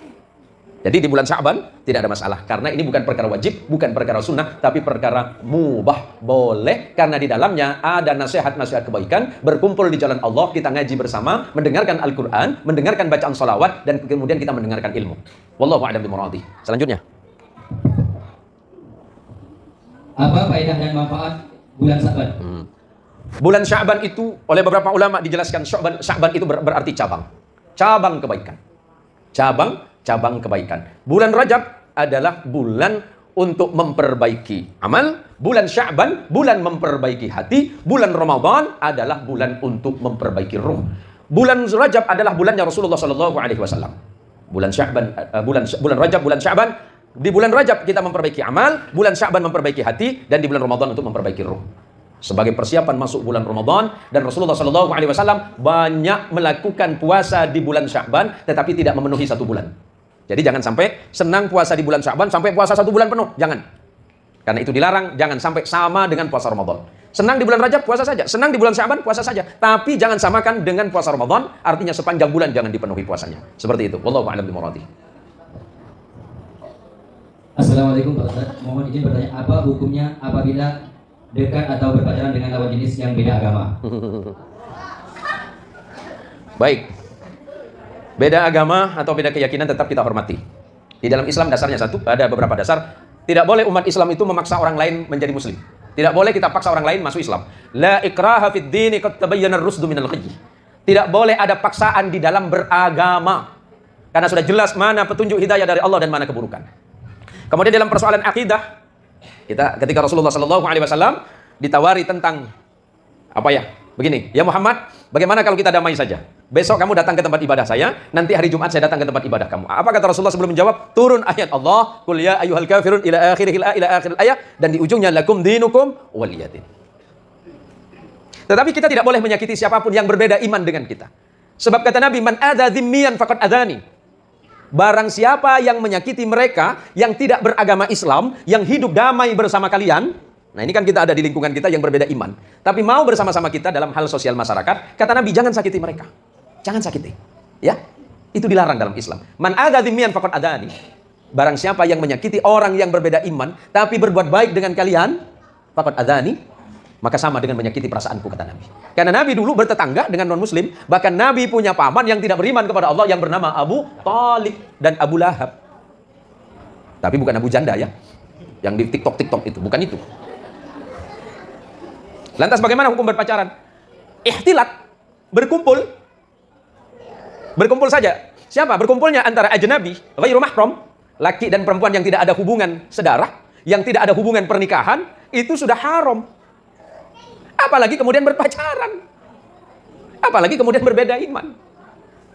Jadi di bulan Sya'ban tidak ada masalah, karena ini bukan perkara wajib, bukan perkara sunnah, tapi perkara mubah, boleh, karena di dalamnya ada nasihat-nasihat kebaikan, berkumpul di jalan Allah, kita ngaji bersama, mendengarkan Al-Quran, mendengarkan bacaan salawat, dan kemudian kita mendengarkan ilmu. Wallahu a'lam bishawab. Selanjutnya, apa faedah dan manfaat bulan Sya'ban? Bulan Sya'ban itu oleh beberapa ulama dijelaskan, Sya'ban itu berarti cabang. Cabang kebaikan. Cabang kebaikan. Bulan Rajab adalah bulan untuk memperbaiki amal. Bulan Sya'ban bulan memperbaiki hati. Bulan Ramadan adalah bulan untuk memperbaiki ruh. Bulan Rajab adalah bulannya Rasulullah sallallahu alaihi wasallam. Bulan Sya'ban bulan Rajab, bulan Sya'ban. Di bulan Rajab kita memperbaiki amal, bulan Sya'ban memperbaiki hati, dan di bulan Ramadan untuk memperbaiki ruh. Sebagai persiapan masuk bulan Ramadan, dan Rasulullah sallallahu alaihi wasallam banyak melakukan puasa di bulan Sya'ban, tetapi tidak memenuhi 1 bulan. Jadi jangan sampai senang puasa di bulan Sya'ban sampai puasa 1 bulan penuh, jangan. Karena itu dilarang, jangan sampai sama dengan puasa Ramadan. Senang di bulan Rajab puasa saja, senang di bulan Sya'ban puasa saja, tapi jangan samakan dengan puasa Ramadan, artinya sepanjang bulan jangan dipenuhi puasanya. Seperti itu. Wallahu a'lam bishawab. Assalamualaikum Pak Ustaz. Mohon izin bertanya, apa hukumnya apabila dekat atau berpacaran dengan lawan jenis yang beda agama? Baik. Beda agama atau beda keyakinan tetap kita hormati. Di dalam Islam dasarnya satu, ada beberapa dasar. Tidak boleh umat Islam itu memaksa orang lain menjadi muslim. Tidak boleh kita paksa orang lain masuk Islam. La ikraha fid dini qad tabayyana ar-rusdu minal ghayy. Tidak boleh ada paksaan di dalam beragama. Karena sudah jelas mana petunjuk hidayah dari Allah dan mana keburukan. Kemudian dalam persoalan akidah, ketika Rasulullah sallallahu alaihi wasallam ditawari tentang apa ya? Begini, ya Muhammad, bagaimana kalau kita damai saja? Besok kamu datang ke tempat ibadah saya, nanti hari Jumat saya datang ke tempat ibadah kamu. Apa kata Rasulullah sebelum menjawab? Turun ayat Allah, qul ya ayyuhal kafirun ila akhiril ayat, dan di ujungnya lakum dinukum waliyadin. Tetapi kita tidak boleh menyakiti siapapun yang berbeda iman dengan kita. Sebab kata Nabi, man adza dzimmiyan faqad adzani. Barang siapa yang menyakiti mereka yang tidak beragama Islam, yang hidup damai bersama kalian. Nah, ini kan kita ada di lingkungan kita yang berbeda iman, tapi mau bersama-sama kita dalam hal sosial masyarakat. Kata Nabi, jangan sakiti mereka. Jangan sakiti. Ya, itu dilarang dalam Islam. Man adza dzimmiyan faqad adzani. Barang siapa yang menyakiti orang yang berbeda iman, tapi berbuat baik dengan kalian, faqad adzani, maka sama dengan menyakiti perasaanku, kata Nabi. Karena Nabi dulu bertetangga dengan non-muslim. Bahkan Nabi punya paman yang tidak beriman kepada Allah yang bernama Abu Thalib dan Abu Lahab. Tapi bukan Abu Janda ya, yang di TikTok itu, bukan itu. Lantas bagaimana hukum berpacaran? Ihtilat, berkumpul saja. Siapa? Berkumpulnya antara ajnabi, ghairu mahram, laki dan perempuan yang tidak ada hubungan sedarah, yang tidak ada hubungan pernikahan, itu sudah haram. Apalagi kemudian berpacaran. Apalagi kemudian berbeda iman.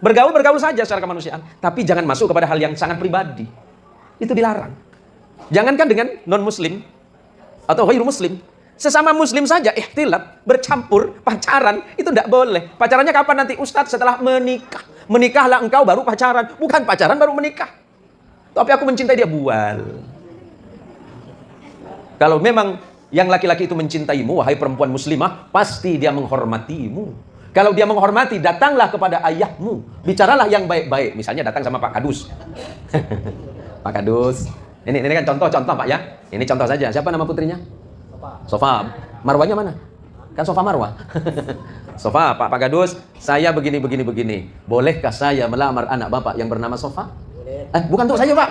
Bergaul saja secara kemanusiaan, tapi jangan masuk kepada hal yang sangat pribadi. Itu dilarang. Jangankan dengan non-muslim atau ghairu muslim. Sesama muslim saja ihtilat, bercampur, pacaran, itu tidak boleh. Pacarannya kapan nanti? Ustadz, setelah menikah. Menikahlah engkau baru pacaran. Bukan pacaran baru menikah. Tapi aku mencintai dia, bual. Kalau memang yang laki-laki itu mencintaimu, wahai perempuan muslimah, pasti dia menghormatimu. Kalau dia menghormati, datanglah kepada ayahmu. Bicaralah yang baik-baik. Misalnya datang sama Pak Kadus. Pak Kadus. Ini kan contoh Pak ya. Ini contoh saja. Siapa nama putrinya? Sofa. Marwahnya mana? Kan Sofa Marwah. Sofa, Pak Kadus, saya begini. Bolehkah saya melamar anak Bapak yang bernama Sofa? Bukan untuk saya, Pak.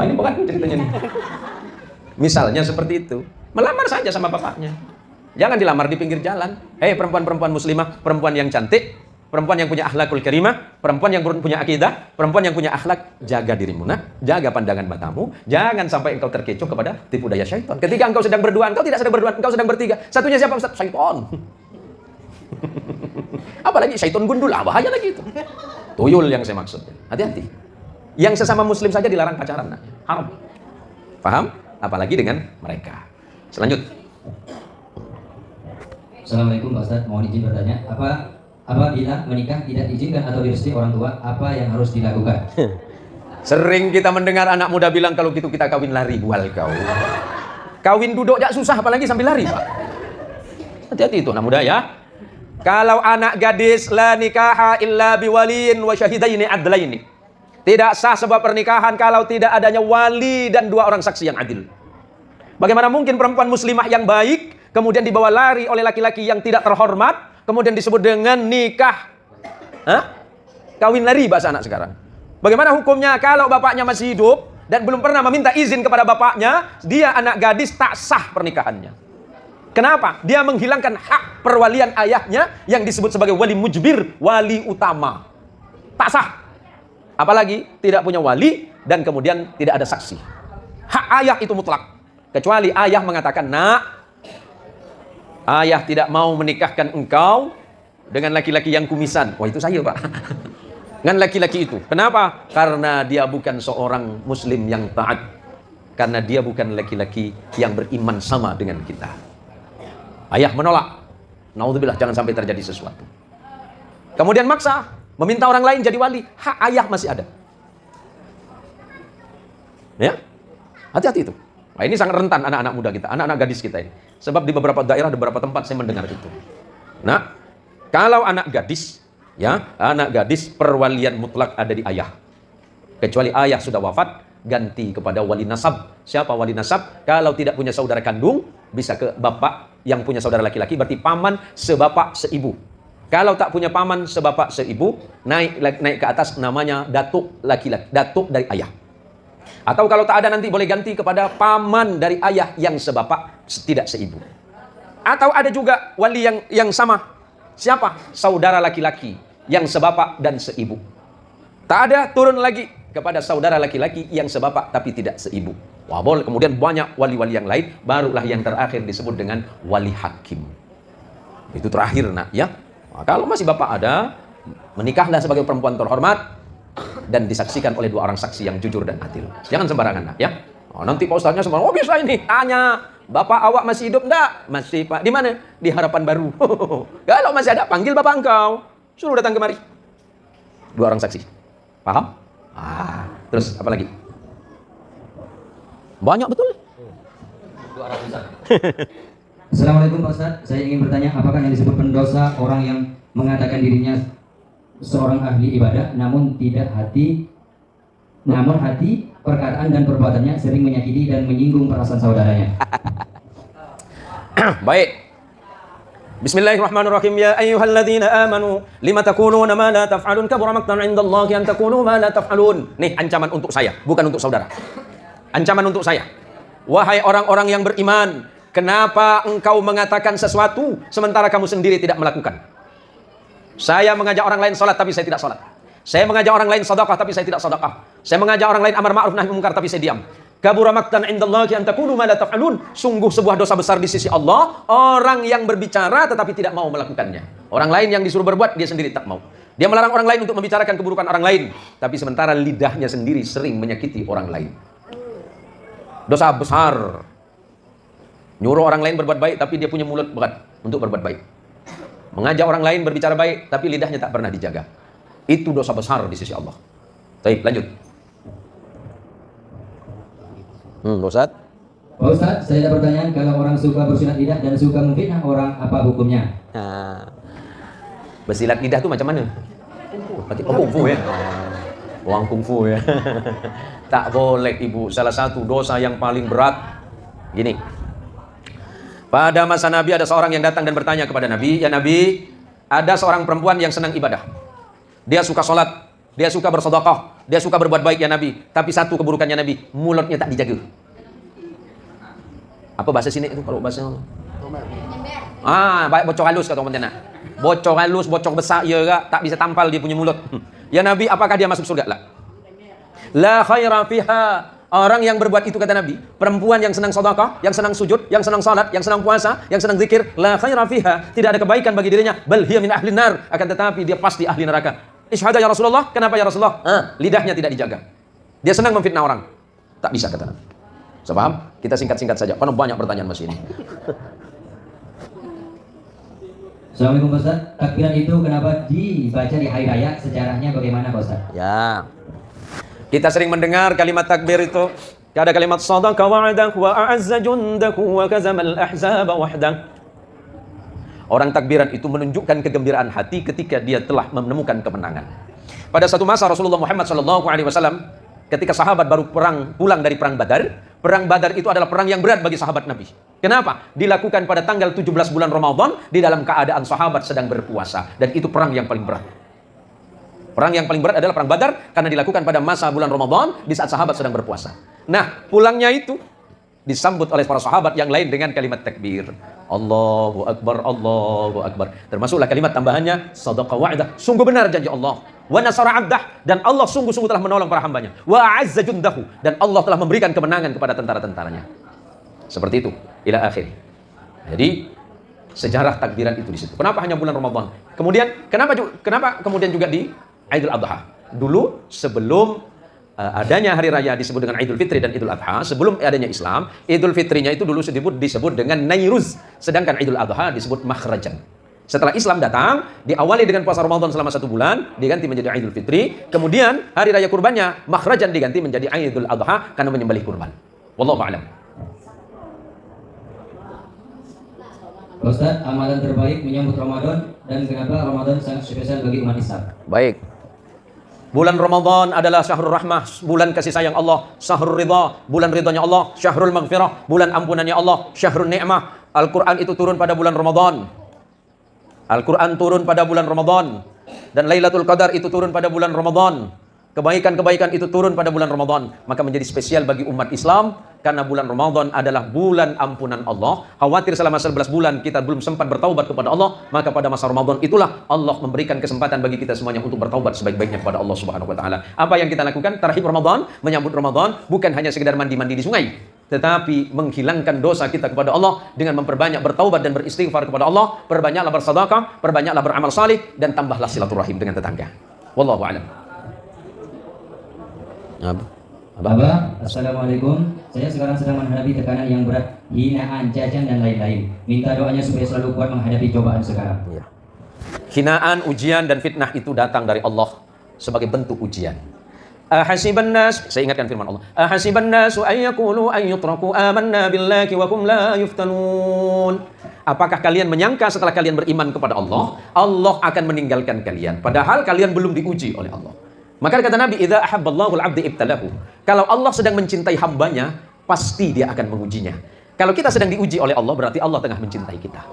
Wah, ini bukan ceritanya nih. Misalnya seperti itu. Melamar saja sama bapaknya. Jangan dilamar di pinggir jalan. Hei perempuan-perempuan muslimah, perempuan yang cantik, perempuan yang punya akhlakul karimah, perempuan yang punya akidah, perempuan yang punya akhlak, jaga dirimu, nah, jaga pandangan matamu, jangan sampai engkau terkecoh kepada tipu daya syaitan. Ketika engkau sedang berdua, engkau tidak sedang berdua, engkau sedang bertiga. Satunya siapa, Ustaz? Syaitan. Apalagi syaitan gundul, bahaya lagi itu. Tuyul yang saya maksud. Hati-hati. Yang sesama muslim saja dilarang pacaran, nah. Haram. Paham? Apalagi dengan mereka. Selanjutnya. Assalamualaikum Pak Ustaz, mohon izin bertanya, apabila menikah tidak diizinkan atau direstui orang tua, apa yang harus dilakukan? Sering kita mendengar anak muda bilang kalau gitu kita kawin lari, bual kau. Kawin duduk jak susah, apalagi sambil lari, Pak. Hati-hati itu anak muda ya. Kalau anak gadis, la nikaha illa biwaliin wa syahidaini adlaini. Tidak sah sebuah pernikahan kalau tidak adanya wali dan 2 orang saksi yang adil. Bagaimana mungkin perempuan muslimah yang baik kemudian dibawa lari oleh laki-laki yang tidak terhormat, kemudian disebut dengan nikah? Kawin lari bahasa anak sekarang. Bagaimana hukumnya kalau bapaknya masih hidup dan belum pernah meminta izin kepada bapaknya, dia anak gadis, tak sah pernikahannya. Kenapa? Dia menghilangkan hak perwalian ayahnya yang disebut sebagai wali mujbir, wali utama. Tak sah. Apalagi tidak punya wali dan kemudian tidak ada saksi. Hak ayah itu mutlak. Kecuali ayah mengatakan, nak, ayah tidak mau menikahkan engkau dengan laki-laki yang kumisan. Wah, itu saya, Pak. Dengan laki-laki itu. Kenapa? Karena dia bukan seorang muslim yang taat. Karena dia bukan laki-laki yang beriman sama dengan kita. Ayah menolak. Naudzubillah, jangan sampai terjadi sesuatu. Kemudian maksa, meminta orang lain jadi wali. Hak ayah masih ada. Ya, hati-hati itu. Nah, ini sangat rentan anak-anak muda kita, anak-anak gadis kita ini. Sebab di beberapa daerah, di beberapa tempat saya mendengar itu. Nah, kalau anak gadis, ya, anak gadis perwalian mutlak ada di ayah. Kecuali ayah sudah wafat, ganti kepada wali nasab. Siapa wali nasab? Kalau tidak punya saudara kandung, bisa ke bapak yang punya saudara laki-laki, berarti paman sebapak seibu. Kalau tak punya paman sebapak seibu, naik ke atas namanya datuk laki-laki, datuk dari ayah. Atau kalau tak ada nanti boleh ganti kepada paman dari ayah yang sebapak tidak seibu. Atau ada juga wali yang sama. Siapa? Saudara laki-laki yang sebapak dan seibu. Tak ada turun lagi kepada saudara laki-laki yang sebapak tapi tidak seibu. Wah, boleh. Kemudian banyak wali-wali yang lain, barulah yang terakhir disebut dengan wali hakim. Itu terakhir, nak, ya. Nah, kalau masih bapak ada, menikahlah sebagai perempuan terhormat dan disaksikan oleh 2 orang saksi yang jujur dan adil. Jangan sembarangan, nak, ya. Oh, nanti Pak Ustaznya sembarangan. Oh, bisa ini. Tanya, bapak awak masih hidup enggak? Masih, Pak. Di mana? Di Harapan Baru. Kalau masih ada, panggil bapak engkau. Suruh datang kemari. 2 orang saksi. Paham? Terus apa lagi? Banyak betul. 2 orang besar. Assalamualaikum Pak Ustaz, saya ingin bertanya, apakah yang disebut pendosa orang yang mengatakan dirinya seorang ahli ibadah namun hati, perkataan dan perbuatannya sering menyakiti dan menyinggung perasaan saudaranya? Baik. Bismillahirrahmanirrahim. Ya ayyuhalladzina amanu lima taquluna ma la taf'alun, kabura maqtan 'indallahi an taqulu ma la taf'alun. Nih ancaman untuk saya, bukan untuk saudara. Ancaman untuk saya. Wahai orang-orang yang beriman, kenapa engkau mengatakan sesuatu sementara kamu sendiri tidak melakukan? Saya mengajak orang lain sholat tapi saya tidak sholat. Saya mengajak orang lain sedekah tapi saya tidak sedekah. Saya mengajak orang lain amar ma'ruf nahi munkar tapi saya diam. Kabura maqtan 'indallahi an taqulu ma la taf'alun. Sungguh sebuah dosa besar di sisi Allah orang yang berbicara tetapi tidak mau melakukannya. Orang lain yang disuruh berbuat dia sendiri tak mau. Dia melarang orang lain untuk membicarakan keburukan orang lain, tapi sementara lidahnya sendiri sering menyakiti orang lain. Dosa besar. Nyuruh orang lain berbuat baik tapi dia punya mulut berat untuk berbuat baik. Mengajak orang lain berbicara baik tapi lidahnya tak pernah dijaga. Itu dosa besar di sisi Allah. Baik, lanjut. Ustaz? Pak Ustaz, saya ada pertanyaan, kalau orang suka bersilat lidah dan suka memfitnah orang, apa hukumnya? Bersilat lidah itu macam mana? Pakai kungfu ya? Uang kungfu ya? Tak boleh, Ibu. Salah satu dosa yang paling berat. Gini. Pada masa Nabi ada seorang yang datang dan bertanya kepada Nabi, "Ya Nabi, ada seorang perempuan yang senang ibadah. Dia suka sholat, Dia suka bersedekah, dia suka berbuat baik ya Nabi. Tapi satu keburukannya Nabi, mulutnya tak dijaga. Apa bahasa sini itu kalau bahasa? Baik bocor halus kata orang Pontianak. Bocor halus, bocor besar ya enggak, tak bisa tampal dia punya mulut. Ya Nabi, apakah dia masuk surga? La khaira fiha. Orang yang berbuat itu kata Nabi, perempuan yang senang sedekah, yang senang sujud, yang senang salat, yang senang puasa, yang senang zikir, la khaira fiha, tidak ada kebaikan bagi dirinya, bal hiya min ahlin nar, akan tetapi dia pasti ahli neraka. Isyhada ya Rasulullah, kenapa ya Rasulullah? Lidahnya tidak dijaga. Dia senang memfitnah orang. Tak bisa kata Nabi. So, paham? Kita singkat-singkat saja, karena banyak pertanyaan masih ini. Assalamualaikum Pak Ustaz. Takbiran itu kenapa dibaca di hari raya? Sejarahnya bagaimana Pak Ustaz? Ya. Kita sering mendengar kalimat takbir itu. Ada kalimat sadaqa wa'adah wa a'azza jundahu wa kazamal ahzaba wahdah. Orang takbiran itu menunjukkan kegembiraan hati ketika dia telah menemukan kemenangan. Pada satu masa Rasulullah Muhammad SAW, ketika sahabat baru pulang dari perang Badar. Perang Badar itu adalah perang yang berat bagi sahabat Nabi. Kenapa? Dilakukan pada tanggal 17 bulan Ramadan di dalam keadaan sahabat sedang berpuasa. Dan itu perang yang paling berat. Perang yang paling berat adalah perang Badar karena dilakukan pada masa bulan Ramadan di saat sahabat sedang berpuasa. Nah, pulangnya itu disambut oleh para sahabat yang lain dengan kalimat takbir. Allahu Akbar, Allahu Akbar. Termasuklah kalimat tambahannya, sadaqa wa'dah, sungguh benar janji Allah. Wa nasara 'abdah, dan Allah sungguh-sungguh telah menolong para hambanya. Wa a'azza jundahu, dan Allah telah memberikan kemenangan kepada tentara-tentaranya. Seperti itu, ila akhir. Jadi, sejarah takbiran itu di situ. Kenapa hanya bulan Ramadan? Kemudian, kenapa kemudian juga di Idul Adha? Dulu, sebelum adanya hari raya disebut dengan Idul Fitri dan Idul Adha, sebelum adanya Islam, Idul Fitrinya itu dulu disebut dengan Nairuz, sedangkan Idul Adha disebut Makhrajan. Setelah Islam datang, diawali dengan puasa Ramadan selama 1 bulan, diganti menjadi Idul Fitri, kemudian hari raya kurbannya Makhrajan diganti menjadi Idul Adha karena menyembelih kurban. Wallahu a'lam. Ustaz, amalan terbaik menyambut Ramadan dan kenapa Ramadan sangat spesial bagi umat Islam? Baik. Bulan Ramadan adalah syahrul rahmah, bulan kasih sayang Allah, syahrul ridha, bulan ridhanya Allah, syahrul maghfirah, bulan ampunannya Allah, syahrul ni'mah. Al-Quran itu turun pada bulan Ramadan. Al-Quran turun pada bulan Ramadan. Dan Lailatul Qadar itu turun pada bulan Ramadan. Kebaikan-kebaikan itu turun pada bulan Ramadan. Maka menjadi spesial bagi umat Islam karena bulan Ramadan adalah bulan ampunan Allah. Khawatir selama 11 bulan kita belum sempat bertaubat kepada Allah, maka pada masa Ramadan itulah Allah memberikan kesempatan bagi kita semuanya untuk bertaubat sebaik-baiknya kepada Allah Subhanahu wa taala. Apa yang kita lakukan terhadap Ramadan, menyambut Ramadan bukan hanya sekedar mandi-mandi di sungai, tetapi menghilangkan dosa kita kepada Allah dengan memperbanyak bertaubat dan beristighfar kepada Allah, perbanyaklah bersedekah, perbanyaklah beramal salih, dan tambahlah silaturahim dengan tetangga. Wallahu a'lam. Abah, Assalamualaikum. Saya sekarang sedang menghadapi tekanan yang berat, hinaan, cacian, dan lain-lain. Minta doanya supaya selalu kuat menghadapi cobaan sekarang. Ya. Hinaan, ujian, dan fitnah itu datang dari Allah sebagai bentuk ujian. Ahasiban nas, saya ingatkan firman Allah. Ahasiban nasu an yaqulu an yutraku amanna billahi wa hum la yuftanun. Apakah kalian menyangka setelah kalian beriman kepada Allah, Allah akan meninggalkan kalian padahal kalian belum diuji oleh Allah? Maka kata Nabi, idza ahabballahu al-'abda ibtalahu. Kalau Allah sedang mencintai hambanya, pasti dia akan mengujinya. Kalau kita sedang diuji oleh Allah, berarti Allah tengah mencintai kita.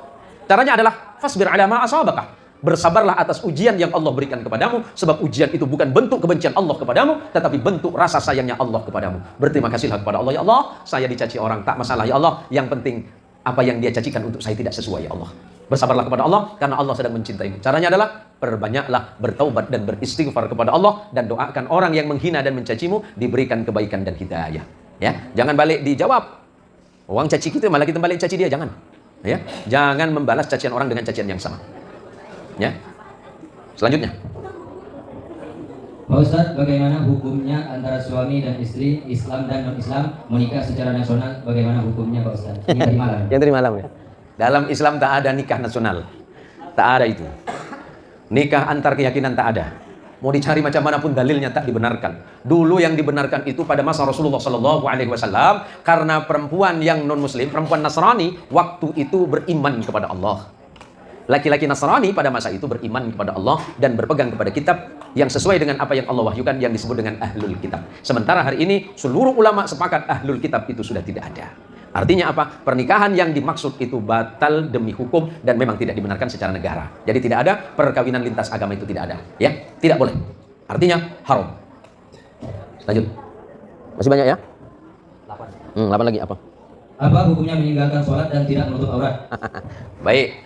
Caranya adalah fasbir 'ala ma asabaka. Bersabarlah atas ujian yang Allah berikan kepadamu, sebab ujian itu bukan bentuk kebencian Allah kepadamu, tetapi bentuk rasa sayangnya Allah kepadamu. Berterima kasihlah kepada Allah, ya Allah, saya dicaci orang, tak masalah ya Allah, yang penting apa yang dia cacikan untuk saya tidak sesuai ya Allah. Bersabarlah kepada Allah karena Allah sedang mencintaimu. Caranya adalah perbanyaklah bertaubat dan beristighfar kepada Allah, dan doakan orang yang menghina dan mencacimu diberikan kebaikan dan hidayah. Ya, jangan balik dijawab. Orang caci kita malah kita balik caci dia, jangan. Ya, jangan membalas cacian orang dengan cacian yang sama. Ya. Selanjutnya. Pak Ustadz, bagaimana hukumnya antara suami dan istri, Islam dan non-Islam, menikah secara nasional? Bagaimana hukumnya Pak Ustadz? Ini tadi malam. Yang tadi malam ya. Dalam Islam tak ada nikah nasional. Tak ada itu. Nikah antar keyakinan tak ada. Mau dicari macam manapun dalilnya tak dibenarkan. Dulu yang dibenarkan itu pada masa Rasulullah SAW, karena perempuan yang non-muslim, perempuan Nasrani, waktu itu beriman kepada Allah. Laki-laki Nasrani pada masa itu beriman kepada Allah dan berpegang kepada kitab yang sesuai dengan apa yang Allah wahyukan, yang disebut dengan Ahlul Kitab. Sementara hari ini seluruh ulama sepakat Ahlul Kitab itu sudah tidak ada. Artinya apa? Pernikahan yang dimaksud itu batal demi hukum dan memang tidak dibenarkan secara negara. Jadi tidak ada perkawinan lintas agama, itu tidak ada. Ya, tidak boleh. Artinya haram. Lanjut. Masih banyak ya? 8 lagi apa? Apa hukumnya meninggalkan sholat dan tidak menutup aurat? Baik.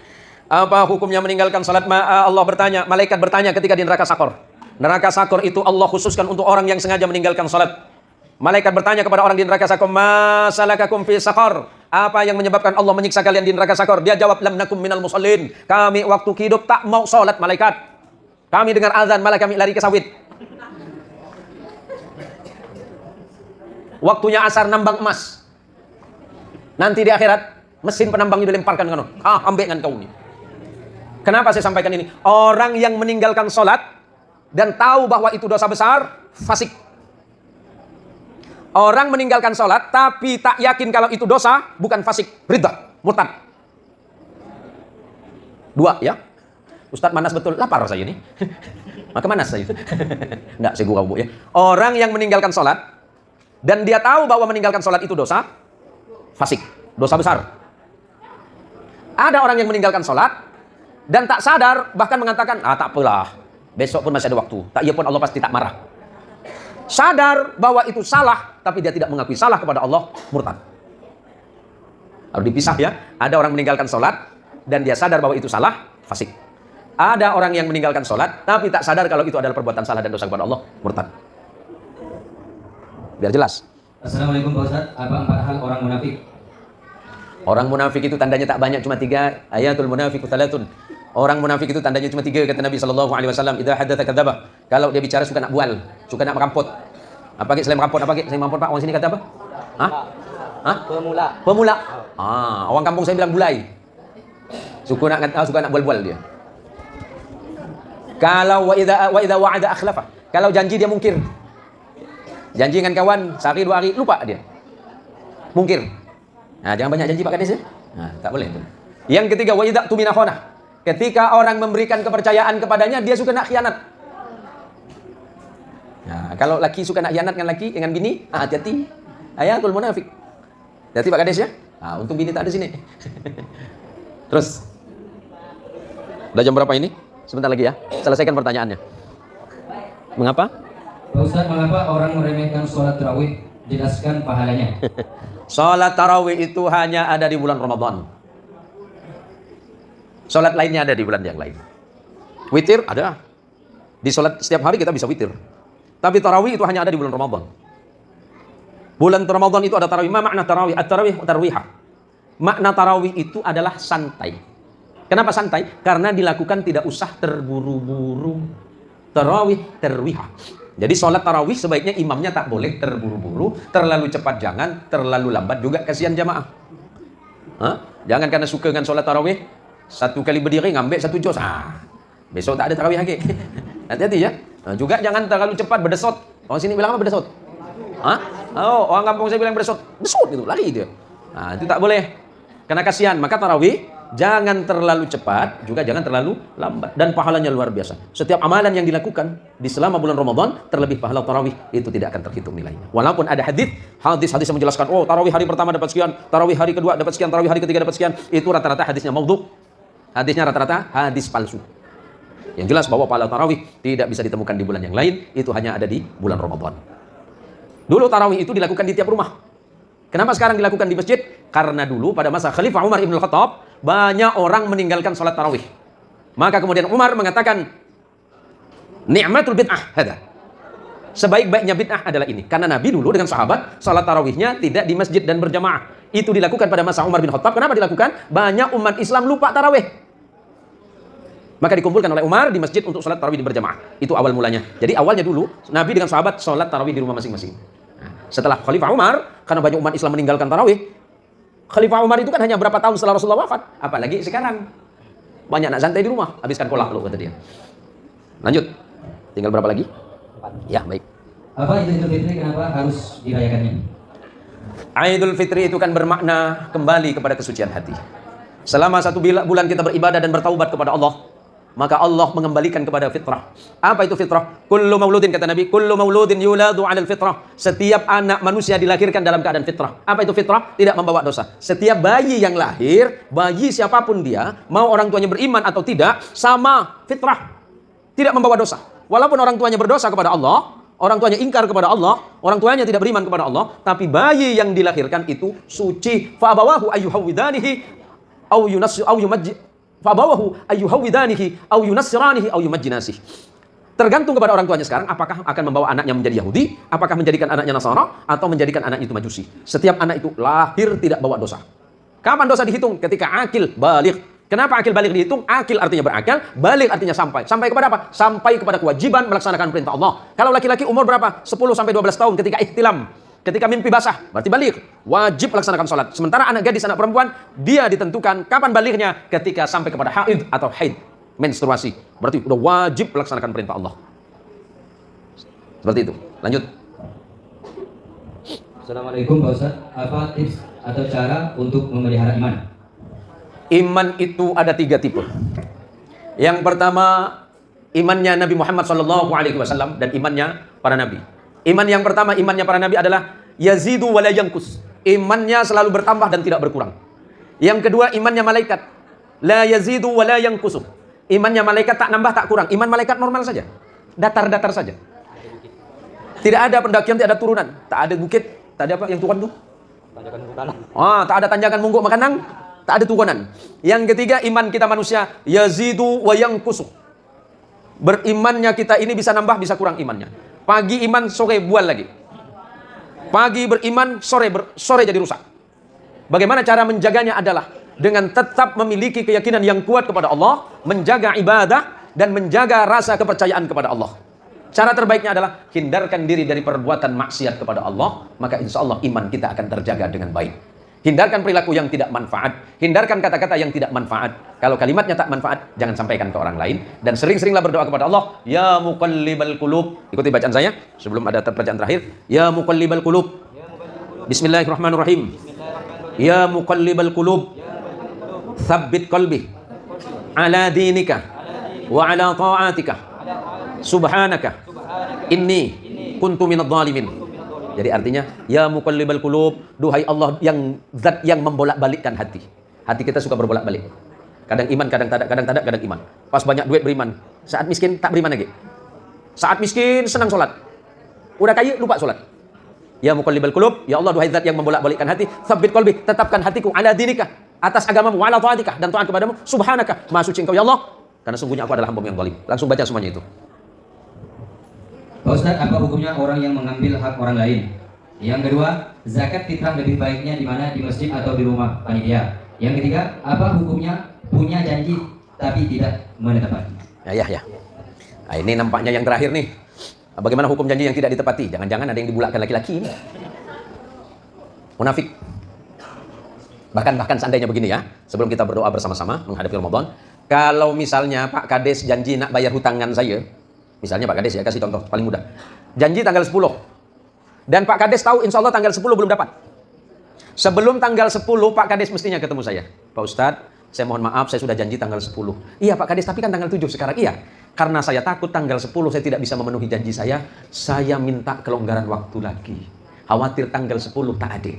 Apa hukumnya meninggalkan salat? Allah bertanya, malaikat bertanya ketika di neraka Sakor. Neraka Sakor itu Allah khususkan untuk orang yang sengaja meninggalkan salat. Malaikat bertanya kepada orang di neraka Sakor, "Ma salakakum fi Sakor?" Apa yang menyebabkan Allah menyiksa kalian di neraka Sakor? Dia jawab, "Lam nakum minal musallin." Kami waktu hidup tak mau salat, malaikat. Kami dengar azan malah kami lari ke sawit. Waktunya asar nambang emas. Nanti di akhirat mesin penambangnya dilemparkan dengan ambil dengan kau ini. Kenapa saya sampaikan ini? Orang yang meninggalkan sholat dan tahu bahwa itu dosa besar, fasik. Orang meninggalkan sholat tapi tak yakin kalau itu dosa, bukan fasik, ridha, murtad. 2 ya. Ustadz manas betul, lapar saya ini. Maka manas saya. Enggak, saya gurau Bu ya. Orang yang meninggalkan sholat dan dia tahu bahwa meninggalkan sholat itu dosa, fasik, dosa besar. Ada orang yang meninggalkan sholat dan tak sadar, bahkan mengatakan, tak apalah, besok pun masih ada waktu. Tak iya pun Allah pasti tak marah. Sadar bahwa itu salah, tapi dia tidak mengakui salah kepada Allah, murtad. Harus dipisah ya. Ada orang meninggalkan sholat dan dia sadar bahwa itu salah, fasik. Ada orang yang meninggalkan sholat tapi tak sadar kalau itu adalah perbuatan salah dan dosa kepada Allah, murtad. Biar jelas. Assalamualaikum Pak Ustaz. Apa 4 hal orang munafik? Orang munafik itu tandanya tak banyak, cuma 3. Ayatul munafiqu thalatun. Orang munafik itu tandanya cuma 3, kata Nabi SAW. Idza haddatsa kadzdzaba. Kalau dia bicara suka nak bual, suka nak merampot. Apa selain merampot? Apa selain merampot Pak? Orang sini kata apa? Pemula. Orang kampung saya bilang bulai. Suka nak bual-bual dia. Kalau wa idza wa'ada akhlafa. Kalau janji dia mungkir. Janji dengan kawan sehari 2 hari lupa dia. Mungkir. Nah, jangan banyak janji Pak Kades ya. Nah, tak boleh. Yang ketiga, wa idza tumina khana. Ketika orang memberikan kepercayaan kepadanya, dia suka nak khianat. Nah, kalau laki suka nak khianat dengan laki, dengan bini, hati-hati. Ayatul munafik. Hati Pak Kades ya. Nah, untung bini tak ada sini. Terus. Udah jam berapa ini? Sebentar lagi ya. Selesaikan pertanyaannya. Mengapa? Pak Ustaz, mengapa orang meremehkan sholat tarawih? Jelaskan pahalanya. Sholat tarawih itu hanya ada di bulan Ramadan. Sholat lainnya ada di bulan yang lain. Witir ada. Di sholat setiap hari kita bisa witir. Tapi tarawih itu hanya ada di bulan Ramadan. Bulan Ramadan itu ada tarawih. Ma makna tarawih? At-tarawih tarwihah. Makna tarawih itu adalah santai. Kenapa santai? Karena dilakukan tidak usah terburu-buru. Tarawih tarwihah. Jadi sholat tarawih sebaiknya imamnya tak boleh terburu-buru, terlalu cepat jangan, terlalu lambat juga, kasihan jamaah. Jangan karena suka dengan sholat tarawih, 1 kali berdiri ngambil 1 juz. Besok tak ada tarawih lagi. Hati-hati ya. Juga jangan terlalu cepat berdesot. Orang sini bilang apa berdesot? Orang kampung saya bilang berdesot. Desot gitu, lari dia. Itu tak boleh. Karena kasihan, maka tarawih jangan terlalu cepat, juga jangan terlalu lambat. Dan pahalanya luar biasa. Setiap amalan yang dilakukan di selama bulan Ramadan, terlebih pahala tarawih, itu tidak akan terhitung nilainya. Walaupun ada hadis yang menjelaskan, tarawih hari pertama dapat sekian, tarawih hari kedua dapat sekian, tarawih hari ketiga dapat sekian. Itu rata-rata hadisnya maudhu. Hadisnya rata-rata hadis palsu. Yang jelas bahwa pahala tarawih tidak bisa ditemukan di bulan yang lain, itu hanya ada di bulan Ramadan. Dulu tarawih itu dilakukan di tiap rumah. Kenapa sekarang dilakukan di masjid? Karena dulu pada masa Khalifah Umar Ibn Khattab, banyak orang meninggalkan sholat tarawih. Maka kemudian Umar mengatakan, ni'matul bid'ah hada. Sebaik-baiknya bid'ah adalah ini. Karena Nabi dulu dengan sahabat, sholat tarawihnya tidak di masjid dan berjamaah. Itu dilakukan pada masa Umar bin Khattab. Kenapa dilakukan? Banyak umat Islam lupa tarawih. Maka dikumpulkan oleh Umar di masjid untuk sholat tarawih di berjamaah. Itu awal mulanya. Jadi awalnya dulu, Nabi dengan sahabat sholat tarawih di rumah masing-masing. Setelah Khalifah Umar, karena banyak umat Islam meninggalkan tarawih, Khalifah Umar itu kan hanya berapa tahun setelah Rasulullah wafat. Apalagi sekarang. Banyak nak santai di rumah, habiskan kolak lu, kata dia. Lanjut. Tinggal berapa lagi? 4. Ya, baik. Apa Idul Fitri, kenapa harus dirayakannya? Idul Fitri itu kan bermakna kembali kepada kesucian hati. Selama 1 bulan kita beribadah dan bertaubat kepada Allah, maka Allah mengembalikan kepada fitrah. Apa itu fitrah? Kullu mauludin, kata Nabi, kullu mauludin yuladu 'alal fitrah. Setiap anak manusia dilahirkan dalam keadaan fitrah. Apa itu fitrah? Tidak membawa dosa. Setiap bayi yang lahir, bayi siapapun dia, mau orang tuanya beriman atau tidak, sama fitrah. Tidak membawa dosa. walaupun orang tuanya berdosa kepada Allah, orang tuanya ingkar kepada Allah, orang tuanya tidak beriman kepada Allah, tapi bayi yang dilahirkan itu suci. Fa'abawahu ayyuhawwidanihi aw yunassi aw yumajji fa'abawahu ayyuhawwidanihi aw yunassiranihi aw yumajjinasih. Tergantung kepada orang tuanya sekarang, apakah akan membawa anaknya menjadi Yahudi, apakah menjadikan anaknya Nasara, atau menjadikan anaknya itu Majusi. Setiap anak itu lahir tidak bawa dosa. Kapan dosa dihitung? Ketika akil balik. Kenapa akil balik dihitung? Akil artinya berakal, balik artinya sampai. Sampai kepada apa? Sampai kepada kewajiban melaksanakan perintah Allah. Kalau laki-laki umur berapa? 10 sampai 12 tahun ketika ihtilam, ketika mimpi basah, berarti balik. Wajib melaksanakan sholat. Sementara anak gadis, anak perempuan, dia ditentukan kapan baliknya ketika sampai kepada haid atau haid, menstruasi. Berarti udah wajib melaksanakan perintah Allah. Seperti itu. Lanjut. Assalamualaikum Pak Ustaz. Apa tips atau cara untuk memelihara iman? Iman itu ada 3 tipe. Yang pertama, imannya Nabi Muhammad SAW dan imannya para nabi. Iman yang pertama, imannya para nabi adalah yazidu wa la yanqus. Imannya selalu bertambah dan tidak berkurang. Yang kedua, imannya malaikat. La yazidu wa la yanqusu. Imannya malaikat tak nambah tak kurang. Iman malaikat normal saja. Datar-datar saja. Tidak ada pendakian, tidak ada turunan. Tak ada bukit, tak ada apa yang turun tuh? Tanjakan mungguk. Tak ada tanjakan mungguk makanang. Tak ada turunan. Yang ketiga, iman kita manusia yazidu wa yanqusu. Berimannya kita ini bisa nambah, bisa kurang imannya. Pagi iman, sore bual lagi. Pagi beriman, sore jadi rusak. Bagaimana cara menjaganya adalah dengan tetap memiliki keyakinan yang kuat kepada Allah, menjaga ibadah dan menjaga rasa kepercayaan kepada Allah. Cara terbaiknya adalah hindarkan diri dari perbuatan maksiat kepada Allah, maka insya Allah iman kita akan terjaga dengan baik. Hindarkan perilaku yang tidak manfaat. Hindarkan kata-kata yang tidak manfaat. Kalau kalimatnya tak manfaat, jangan sampaikan ke orang lain. Dan sering-seringlah berdoa kepada Allah. Ya muqallibal qulub. Ikuti bacaan saya sebelum ada bacaan terakhir. Ya muqallibal qulub. Bismillahirrahmanirrahim. Ya muqallibal qulub. Thabbit qalbi. Ala dinika. Wa ala ta'atika. Subhanaka. Inni kuntu minadh dhalimin. Jadi artinya, ya muqallibal qulub, duhai Allah yang zat yang membolak-balikkan hati. Hati kita suka berbolak-balik. Kadang iman, kadang tak, kadang iman. Pas banyak duit beriman, saat miskin tak beriman lagi. Saat miskin senang sholat. Udah kaya lupa sholat. Ya muqallibal qulub, ya Allah duhai zat yang membolak-balikkan hati, tsabbit qalbi, tetapkan hatiku ala dinika, atas agamamu, wa ala taatika, dan taat kepadamu. Subhanaka, maha suci engkau ya Allah, karena sungguhnya aku adalah hamba yang zalim. Langsung baca semuanya itu. Pak Ustaz, apa hukumnya orang yang mengambil hak orang lain? Yang kedua, zakat fitrah lebih baiknya di mana? Di masjid atau di rumah panitia? Yang ketiga, apa hukumnya punya janji tapi tidak menepati? Ya. Nah, ini nampaknya yang terakhir nih. Bagaimana hukum janji yang tidak ditepati? Jangan-jangan ada yang dibulakkan laki-laki ini. Munafik. Bahkan seandainya begini ya, sebelum kita berdoa bersama-sama menghadapi Ramadan, kalau misalnya Pak Kades janji nak bayar hutangan saya, misalnya Pak Kades ya, kasih contoh paling mudah. Janji tanggal 10. Dan Pak Kades tahu insya Allah tanggal 10 belum dapat. Sebelum tanggal 10 Pak Kades mestinya ketemu saya. Pak Ustadz, saya mohon maaf saya sudah janji tanggal 10. Iya Pak Kades, tapi kan tanggal 7 sekarang. Iya, karena saya takut tanggal 10 saya tidak bisa memenuhi janji saya minta kelonggaran waktu lagi. Khawatir tanggal 10 tak ada.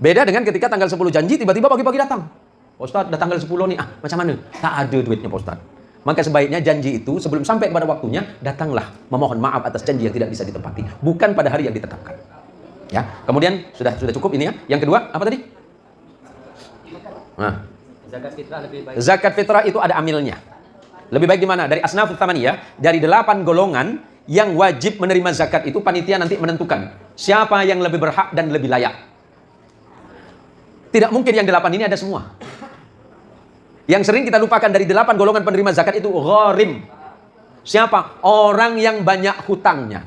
Beda dengan ketika tanggal 10 janji, tiba-tiba pagi-pagi datang. Pak Ustadz, udah tanggal 10 nih, macam mana? Tak ada duitnya Pak Ustadz. Maka sebaiknya janji itu sebelum sampai kepada waktunya, datanglah memohon maaf atas janji yang tidak bisa ditepati, bukan pada hari yang ditetapkan. Ya, kemudian sudah cukup ini ya. Yang kedua, apa tadi? Nah, Zakat fitrah lebih baik. Zakat fitrah itu ada amilnya. Lebih baik di mana? Dari asnafut tsamaniyah, dari 8 golongan yang wajib menerima zakat itu panitia nanti menentukan siapa yang lebih berhak dan lebih layak. Tidak mungkin yang 8 ini ada semua. Yang sering kita lupakan dari 8 golongan penerima zakat itu gharim. Siapa? Orang yang banyak hutangnya.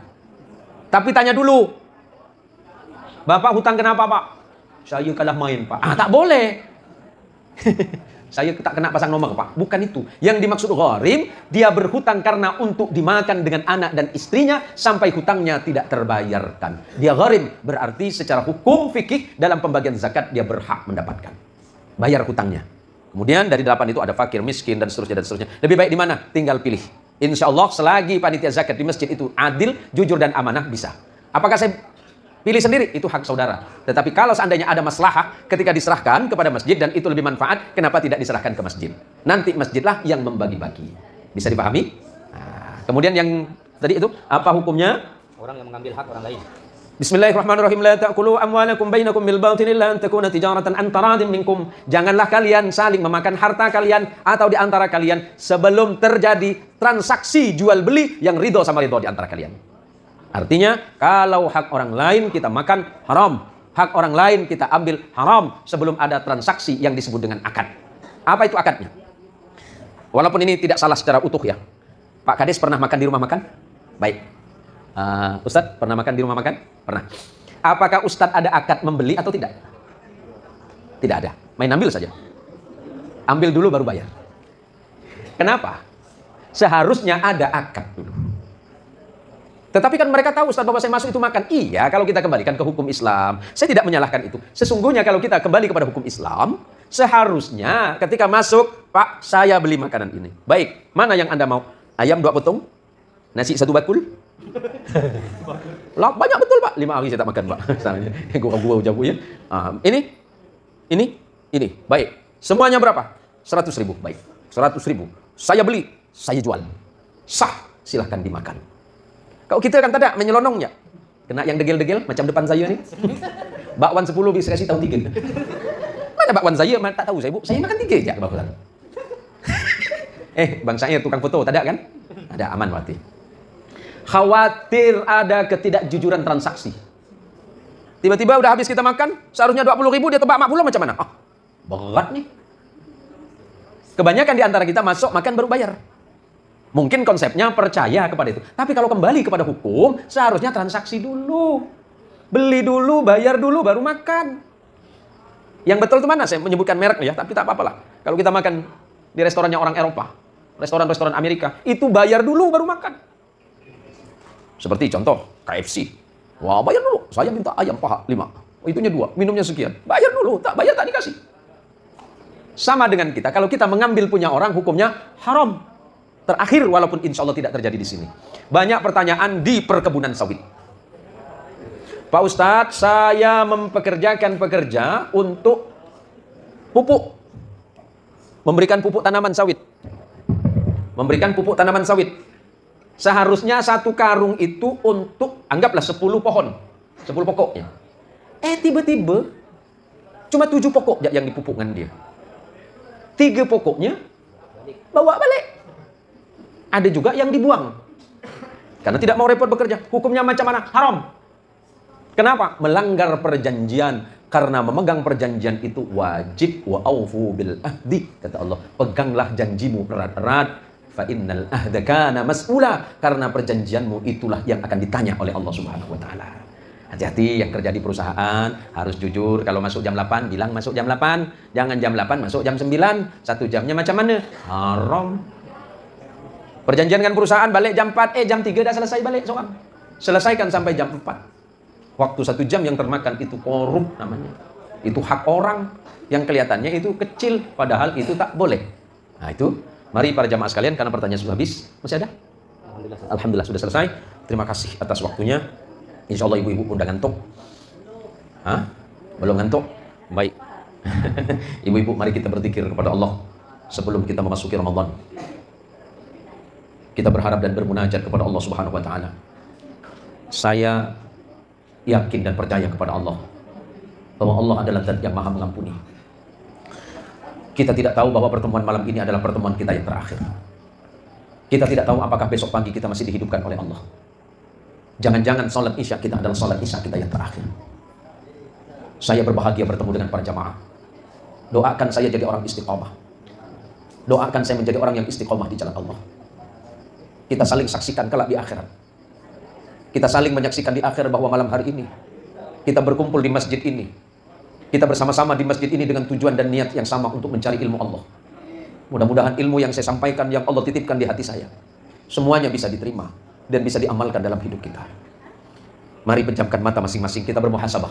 Tapi tanya dulu, Bapak hutang kenapa Pak? Saya kalah main Pak. Tak boleh. Saya tak kena pasang nomor Pak. Bukan itu. Yang dimaksud gharim, dia berhutang karena untuk dimakan dengan anak dan istrinya sampai hutangnya tidak terbayarkan. Dia gharim, berarti secara hukum fikih dalam pembagian zakat dia berhak mendapatkan. Bayar hutangnya. Kemudian dari 8 itu ada fakir, miskin, dan seterusnya. Lebih baik di mana? Tinggal pilih. Insya Allah selagi panitia zakat di masjid itu adil, jujur, dan amanah, bisa. Apakah saya pilih sendiri? Itu hak saudara. Tetapi kalau seandainya ada maslahah ketika diserahkan kepada masjid dan itu lebih manfaat, kenapa tidak diserahkan ke masjid? Nanti masjidlah yang membagi-bagi. Bisa dipahami? Nah, Kemudian yang tadi itu, apa hukumnya? Orang yang mengambil hak orang lain. Bismillahirrahmanirrahim. La ta'kulu amwalakum bainakum bil batil illa an takuna tijaratan an taradin minkum. Janganlah kalian saling memakan harta kalian atau di antara kalian sebelum terjadi transaksi jual beli yang ridho sama ridho di antara kalian. Artinya, kalau hak orang lain kita makan haram, hak orang lain kita ambil haram sebelum ada transaksi yang disebut dengan akad. Apa itu akadnya? Walaupun ini tidak salah secara utuh ya. Pak Kades pernah makan di rumah makan? Baik. Ustadz pernah makan di rumah makan? Pernah. Apakah Ustadz ada akad membeli atau tidak? Tidak ada. Main ambil saja. Ambil dulu baru bayar. Kenapa? Seharusnya ada akad dulu. Tetapi kan mereka tahu Ustadz bahwa saya masuk itu makan. Iya, kalau kita kembalikan ke hukum Islam. Saya tidak menyalahkan itu. Sesungguhnya kalau kita kembali kepada hukum Islam, seharusnya ketika masuk, Pak, saya beli makanan ini. Baik, mana yang Anda mau? Ayam 2 potong? Nasi 1 bakul? Lah, banyak betul Pak. 5 hari saya tak makan Pak. Gua jago ya. Ini. Baik. Semuanya berapa? 100.000. Baik. 100.000. Saya beli, saya jual. Sah, silahkan dimakan. Kalau kita kan tidak menyelonongnya. Kena yang degil-degil macam depan saya nih. Bakwan 10 bisa kasih tahu 3. Mana bakwan saya? Tak tahu saya, Bu. Saya makan 3 aja kebetulan. Bang saya tukang foto, tak ada kan? Ada, aman berarti. Khawatir ada ketidakjujuran transaksi. Tiba-tiba udah habis kita makan, seharusnya 20.000 dia tebak 40 macam mana? Berat nih. Kebanyakan di antara kita masuk makan baru bayar. Mungkin konsepnya percaya kepada itu. Tapi kalau kembali kepada hukum, seharusnya transaksi dulu. Beli dulu, bayar dulu, baru makan. Yang betul itu mana? Saya menyebutkan merek ya, tapi tak apa-apa lah. Kalau kita makan di restorannya orang Eropa, restoran-restoran Amerika, itu bayar dulu baru makan. Seperti contoh, KFC. Wah, bayar dulu. Saya minta ayam paha 5. Itunya 2. Minumnya sekian. Bayar dulu. Tak bayar, tak dikasih. Sama dengan kita. Kalau kita mengambil punya orang, hukumnya haram. Terakhir, walaupun insya Allah tidak terjadi di sini. Banyak pertanyaan di perkebunan sawit. Pak Ustadz, saya mempekerjakan pekerja untuk pupuk. Memberikan pupuk tanaman sawit. Memberikan pupuk tanaman sawit. Seharusnya 1 karung itu untuk, anggaplah 10 pohon. 10 pokoknya. Tiba-tiba, cuma 7 pokok yang dipupukkan dia. 3 pokoknya, bawa balik. Ada juga yang dibuang. Karena tidak mau repot bekerja. Hukumnya macam mana? Haram. Kenapa? Melanggar perjanjian. Karena memegang perjanjian itu wajib. Wa aufu bil ahdi. Kata Allah, peganglah janjimu erat-erat. Fa innal ahda kana mas'ula, karena perjanjianmu itulah yang akan ditanya oleh Allah Subhanahu wa taala. Hati-hati yang kerja di perusahaan, harus jujur. Kalau masuk jam 8, bilang masuk jam 8. Jangan jam 8 masuk jam 9. 1 jamnya macam mana? Haram. Perjanjian dengan perusahaan balik jam 4, jam 3 dah selesai balik soal. Selesaikan sampai jam 4. Waktu 1 jam yang termakan itu korup namanya. Itu hak orang yang kelihatannya itu kecil, padahal itu tak boleh. Nah itu. Mari para jamaah sekalian, karena pertanyaan sudah habis. Masih ada? Alhamdulillah sudah selesai. Terima kasih atas waktunya. Insya Allah ibu-ibu udah ngantuk. Belum ngantuk? Baik. Ibu-ibu, mari kita berzikir kepada Allah sebelum kita memasuki Ramadan. Kita berharap dan bermunajat kepada Allah Subhanahu wa taala. Saya yakin dan percaya kepada Allah bahwa Allah adalah Zat yang Maha Mengampuni. Kita tidak tahu bahwa pertemuan malam ini adalah pertemuan kita yang terakhir. Kita tidak tahu apakah besok pagi kita masih dihidupkan oleh Allah. Jangan-jangan salat isya kita adalah salat isya kita yang terakhir. Saya berbahagia bertemu dengan para jamaah. Doakan saya jadi orang istiqomah. Doakan saya menjadi orang yang istiqomah di jalan Allah. Kita saling saksikan kelak di akhirat. Kita saling menyaksikan di akhir bahwa malam hari ini kita berkumpul di masjid ini. Kita bersama-sama di masjid ini dengan tujuan dan niat yang sama untuk mencari ilmu Allah. Mudah-mudahan ilmu yang saya sampaikan, yang Allah titipkan di hati saya, semuanya bisa diterima dan bisa diamalkan dalam hidup kita. Mari pejamkan mata masing-masing, kita bermuhasabah.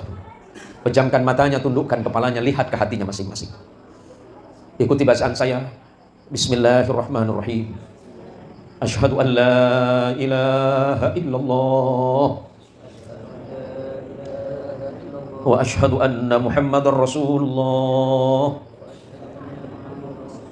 Pejamkan matanya, tundukkan kepalanya, lihat ke hatinya masing-masing. Ikuti bacaan saya. Bismillahirrahmanirrahim. Asyhadu an la ilaha illallah. Wa asyhadu anna Muhammadar Rasulullah.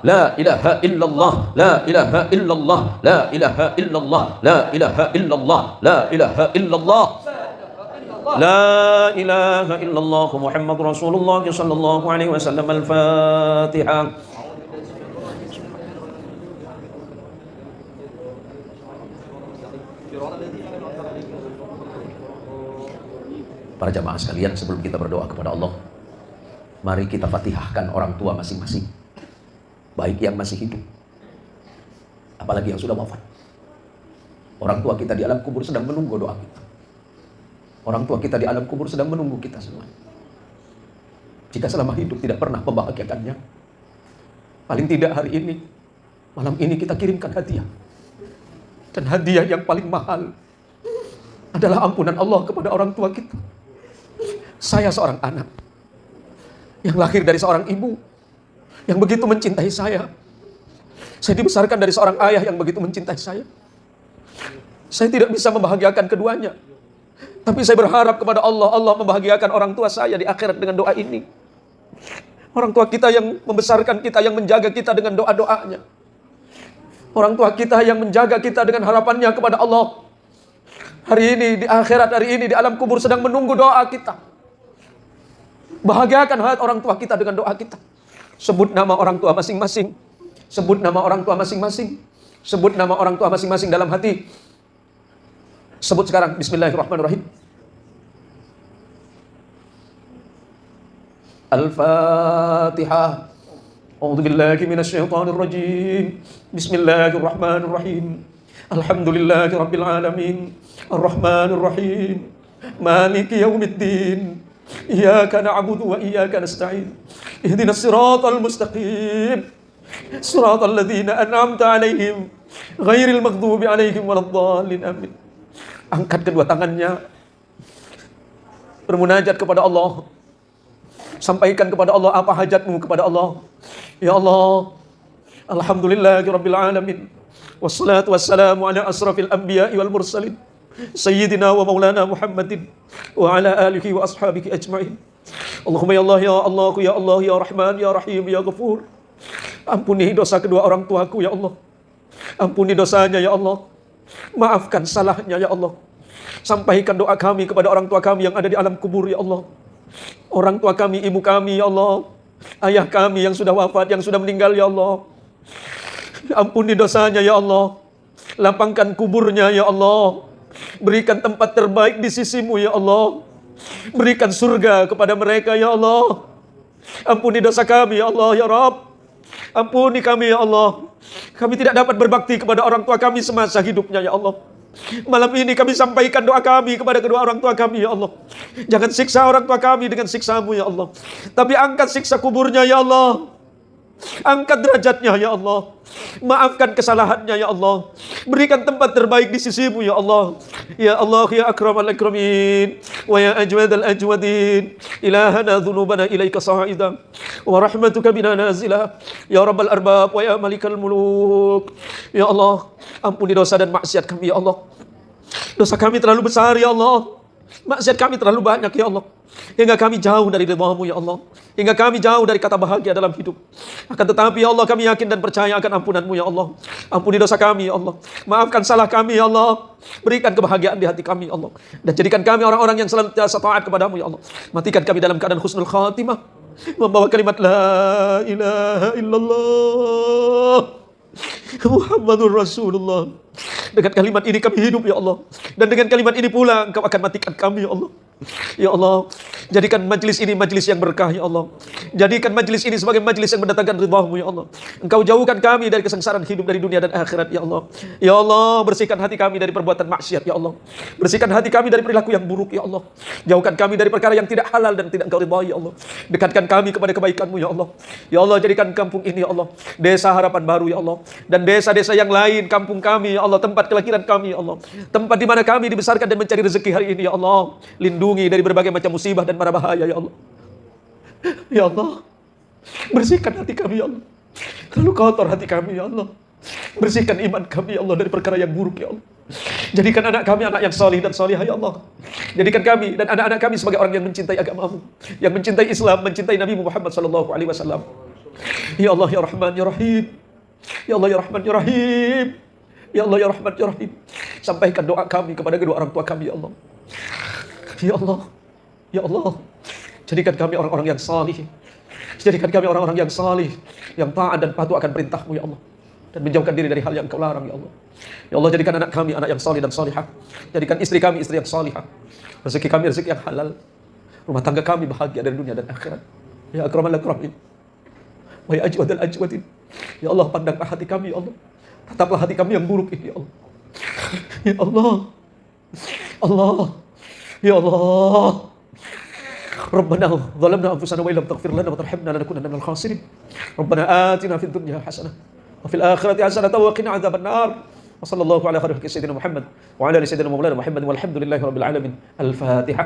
La ilaha illallah, la ilaha illallah, la ilaha illallah, la ilaha illallah, la ilaha illallah. La ilaha illallah Muhammad Rasulullah sallallahu alaihi wasallam. Al-Fatihah. Para jamaah sekalian, sebelum kita berdoa kepada Allah, mari kita fatihahkan orang tua masing-masing, baik yang masih hidup, apalagi yang sudah wafat. Orang tua kita di alam kubur sedang menunggu doa kita. Orang tua kita di alam kubur sedang menunggu kita semua. Jika selama hidup tidak pernah membahagiakannya, paling tidak hari ini, malam ini kita kirimkan hadiah. Dan hadiah yang paling mahal adalah ampunan Allah kepada orang tua kita. Saya seorang anak yang lahir dari seorang ibu yang begitu mencintai saya. Saya dibesarkan dari seorang ayah yang begitu mencintai saya. Saya tidak bisa membahagiakan keduanya, tapi saya berharap kepada Allah, Allah membahagiakan orang tua saya di akhirat dengan doa ini. Orang tua kita yang membesarkan kita, yang menjaga kita dengan doa-doanya. Orang tua kita yang menjaga kita dengan harapannya kepada Allah. Hari ini, di akhirat hari ini, di alam kubur sedang menunggu doa kita. Bahagiakan hati orang tua kita dengan doa kita. Sebut nama orang tua masing-masing. Sebut nama orang tua masing-masing. Sebut nama orang tua masing-masing dalam hati. Sebut sekarang. Bismillahirrahmanirrahim. Al-Fatihah. A'udzu billahi minasyaitonir rajim. Bismillahirrahmanirrahim. Alhamdulillahi rabbil alamin. Ar-Rahmanir Rahim. Maliki yaumiddin. Iyyaka na'budu wa iyyaka nasta'in. Ihdinas siratal mustaqim. Siratal ladzina an'amta 'alaihim ghairil maghdubi 'alaihim waladdallin. Amin. Angkat kedua tangannya, bermunajat kepada Allah. Sampaikan kepada Allah apa hajatmu kepada Allah. Ya Allah, alhamdulillahi rabbil alamin. Wassalatu wassalamu ala asrafil anbiya'i wal mursalin. Sayyidina wa maulana Muhammadin wa ala alihi wa ashabihi ajma'in. Allahumma ya Allah, ya Allah, ya Allah, ya Rahman, ya Rahim, ya Ghafur. Ampuni dosa kedua orang tuaku ya Allah. Ampuni dosanya ya Allah. Maafkan salahnya ya Allah. Sampaikan doa kami kepada orang tua kami yang ada di alam kubur ya Allah. Orang tua kami, ibu kami ya Allah. Ayah kami yang sudah wafat, yang sudah meninggal ya Allah. Ampuni dosanya ya Allah. Lapangkan kuburnya ya Allah. Berikan tempat terbaik di sisimu ya Allah. Berikan surga kepada mereka ya Allah. Ampuni dosa kami ya Allah ya Rabb. Ampuni kami ya Allah. Kami tidak dapat berbakti kepada orang tua kami semasa hidupnya ya Allah. Malam ini kami sampaikan doa kami kepada kedua orang tua kami ya Allah. Jangan siksa orang tua kami dengan siksamu ya Allah, tapi angkat siksa kuburnya ya Allah. Angkat derajatnya ya Allah. Maafkan kesalahannya ya Allah. Berikan tempat terbaik di sisimu ya Allah. Ya Allah ya akramal akramin wa ya ajwadal ajwadin. Ilahana dhunubana ilaika sa'ida wa rahmatuka bina nazila. Ya rabbal arbab wa ya malikal muluk. Ya Allah, ampuni dosa dan maksiat kami ya Allah. Dosa kami terlalu besar ya Allah. Maksiat kami terlalu banyak ya Allah. Hingga kami jauh dari ridhamu ya Allah. Hingga kami jauh dari kata bahagia dalam hidup. Akan tetapi ya Allah, kami yakin dan percaya akan ampunanmu ya Allah. Ampuni dosa kami ya Allah. Maafkan salah kami ya Allah. Berikan kebahagiaan di hati kami ya Allah. Dan jadikan kami orang-orang yang senantiasa taat kepadamu ya Allah. Matikan kami dalam keadaan husnul khatimah. Membawa kalimat la ilaha illallah Muhammadur Rasulullah. Dengan kalimat ini kami hidup ya Allah. Dan dengan kalimat ini pula Engkau akan matikan kami ya Allah. Ya Allah, jadikan majlis ini majlis yang berkah ya Allah. Jadikan majlis ini sebagai majlis yang mendatangkan ridhamu ya Allah. Engkau jauhkan kami dari kesengsaraan hidup dari dunia dan akhirat ya Allah. Ya Allah, bersihkan hati kami dari perbuatan maksiat ya Allah. Bersihkan hati kami dari perilaku yang buruk ya Allah. Jauhkan kami dari perkara yang tidak halal dan tidak Engkau ridhai ya Allah. Dekatkan kami kepada kebaikan-Mu ya Allah. Ya Allah, jadikan kampung ini ya Allah desa harapan baru ya Allah. Dan desa-desa yang lain, kampung kami ya Allah, tempat kelahiran kami ya Allah. Tempat di mana kami dibesarkan dan mencari rezeki hari ini ya Allah. Lindungi dari berbagai macam musibah dan mara bahaya ya Allah. Ya Allah, bersihkan hati kami ya Allah. Lalu kotor hati kami ya Allah. Bersihkan iman kami ya Allah dari perkara yang buruk ya Allah. Jadikan anak kami anak yang salih dan salihah ya Allah. Jadikan kami dan anak-anak kami sebagai orang yang mencintai agama-Mu, yang mencintai Islam, mencintai Nabi Muhammad sallallahu alaihi wasallam. Ya Allah ya Rahman ya Rahim. Ya Allah ya Rahman ya Rahim. Ya Allah ya Rahman ya Rahim. Sampaikan doa kami kepada kedua orang tua kami ya Allah. Ya Allah. Ya Allah. Jadikan kami orang-orang yang salih. Jadikan kami orang-orang yang salih, yang taat dan patuh akan perintah-Mu ya Allah. Dan menjauhkan diri dari hal yang Kau larang ya Allah. Ya Allah, jadikan anak kami anak yang salih dan salihah. Jadikan istri kami istri yang salihah. Rezeki kami rezeki yang halal. Rumah tangga kami bahagia dari dunia dan akhirat. Ya akramal akramin. Wa ya ajwadal ajwadin. Ya Allah, pandanglah hati kami ya Allah. Tataplah hati kami yang buruk ini ya Allah. Ya Allah. Allah. Ya Allah. ربنا ظلمنا أنفسنا وإن لم تغفر لنا وترحمنا لنكونن من الخاسرين ربنا آتنا في الدنيا حسنة وفي الآخرة حسنة وقنا عذاب النار وصلى الله على خير خلق سيدنا محمد وعلى آل سيدنا مولانا محمد والحمد لله رب العالمين الفاتحة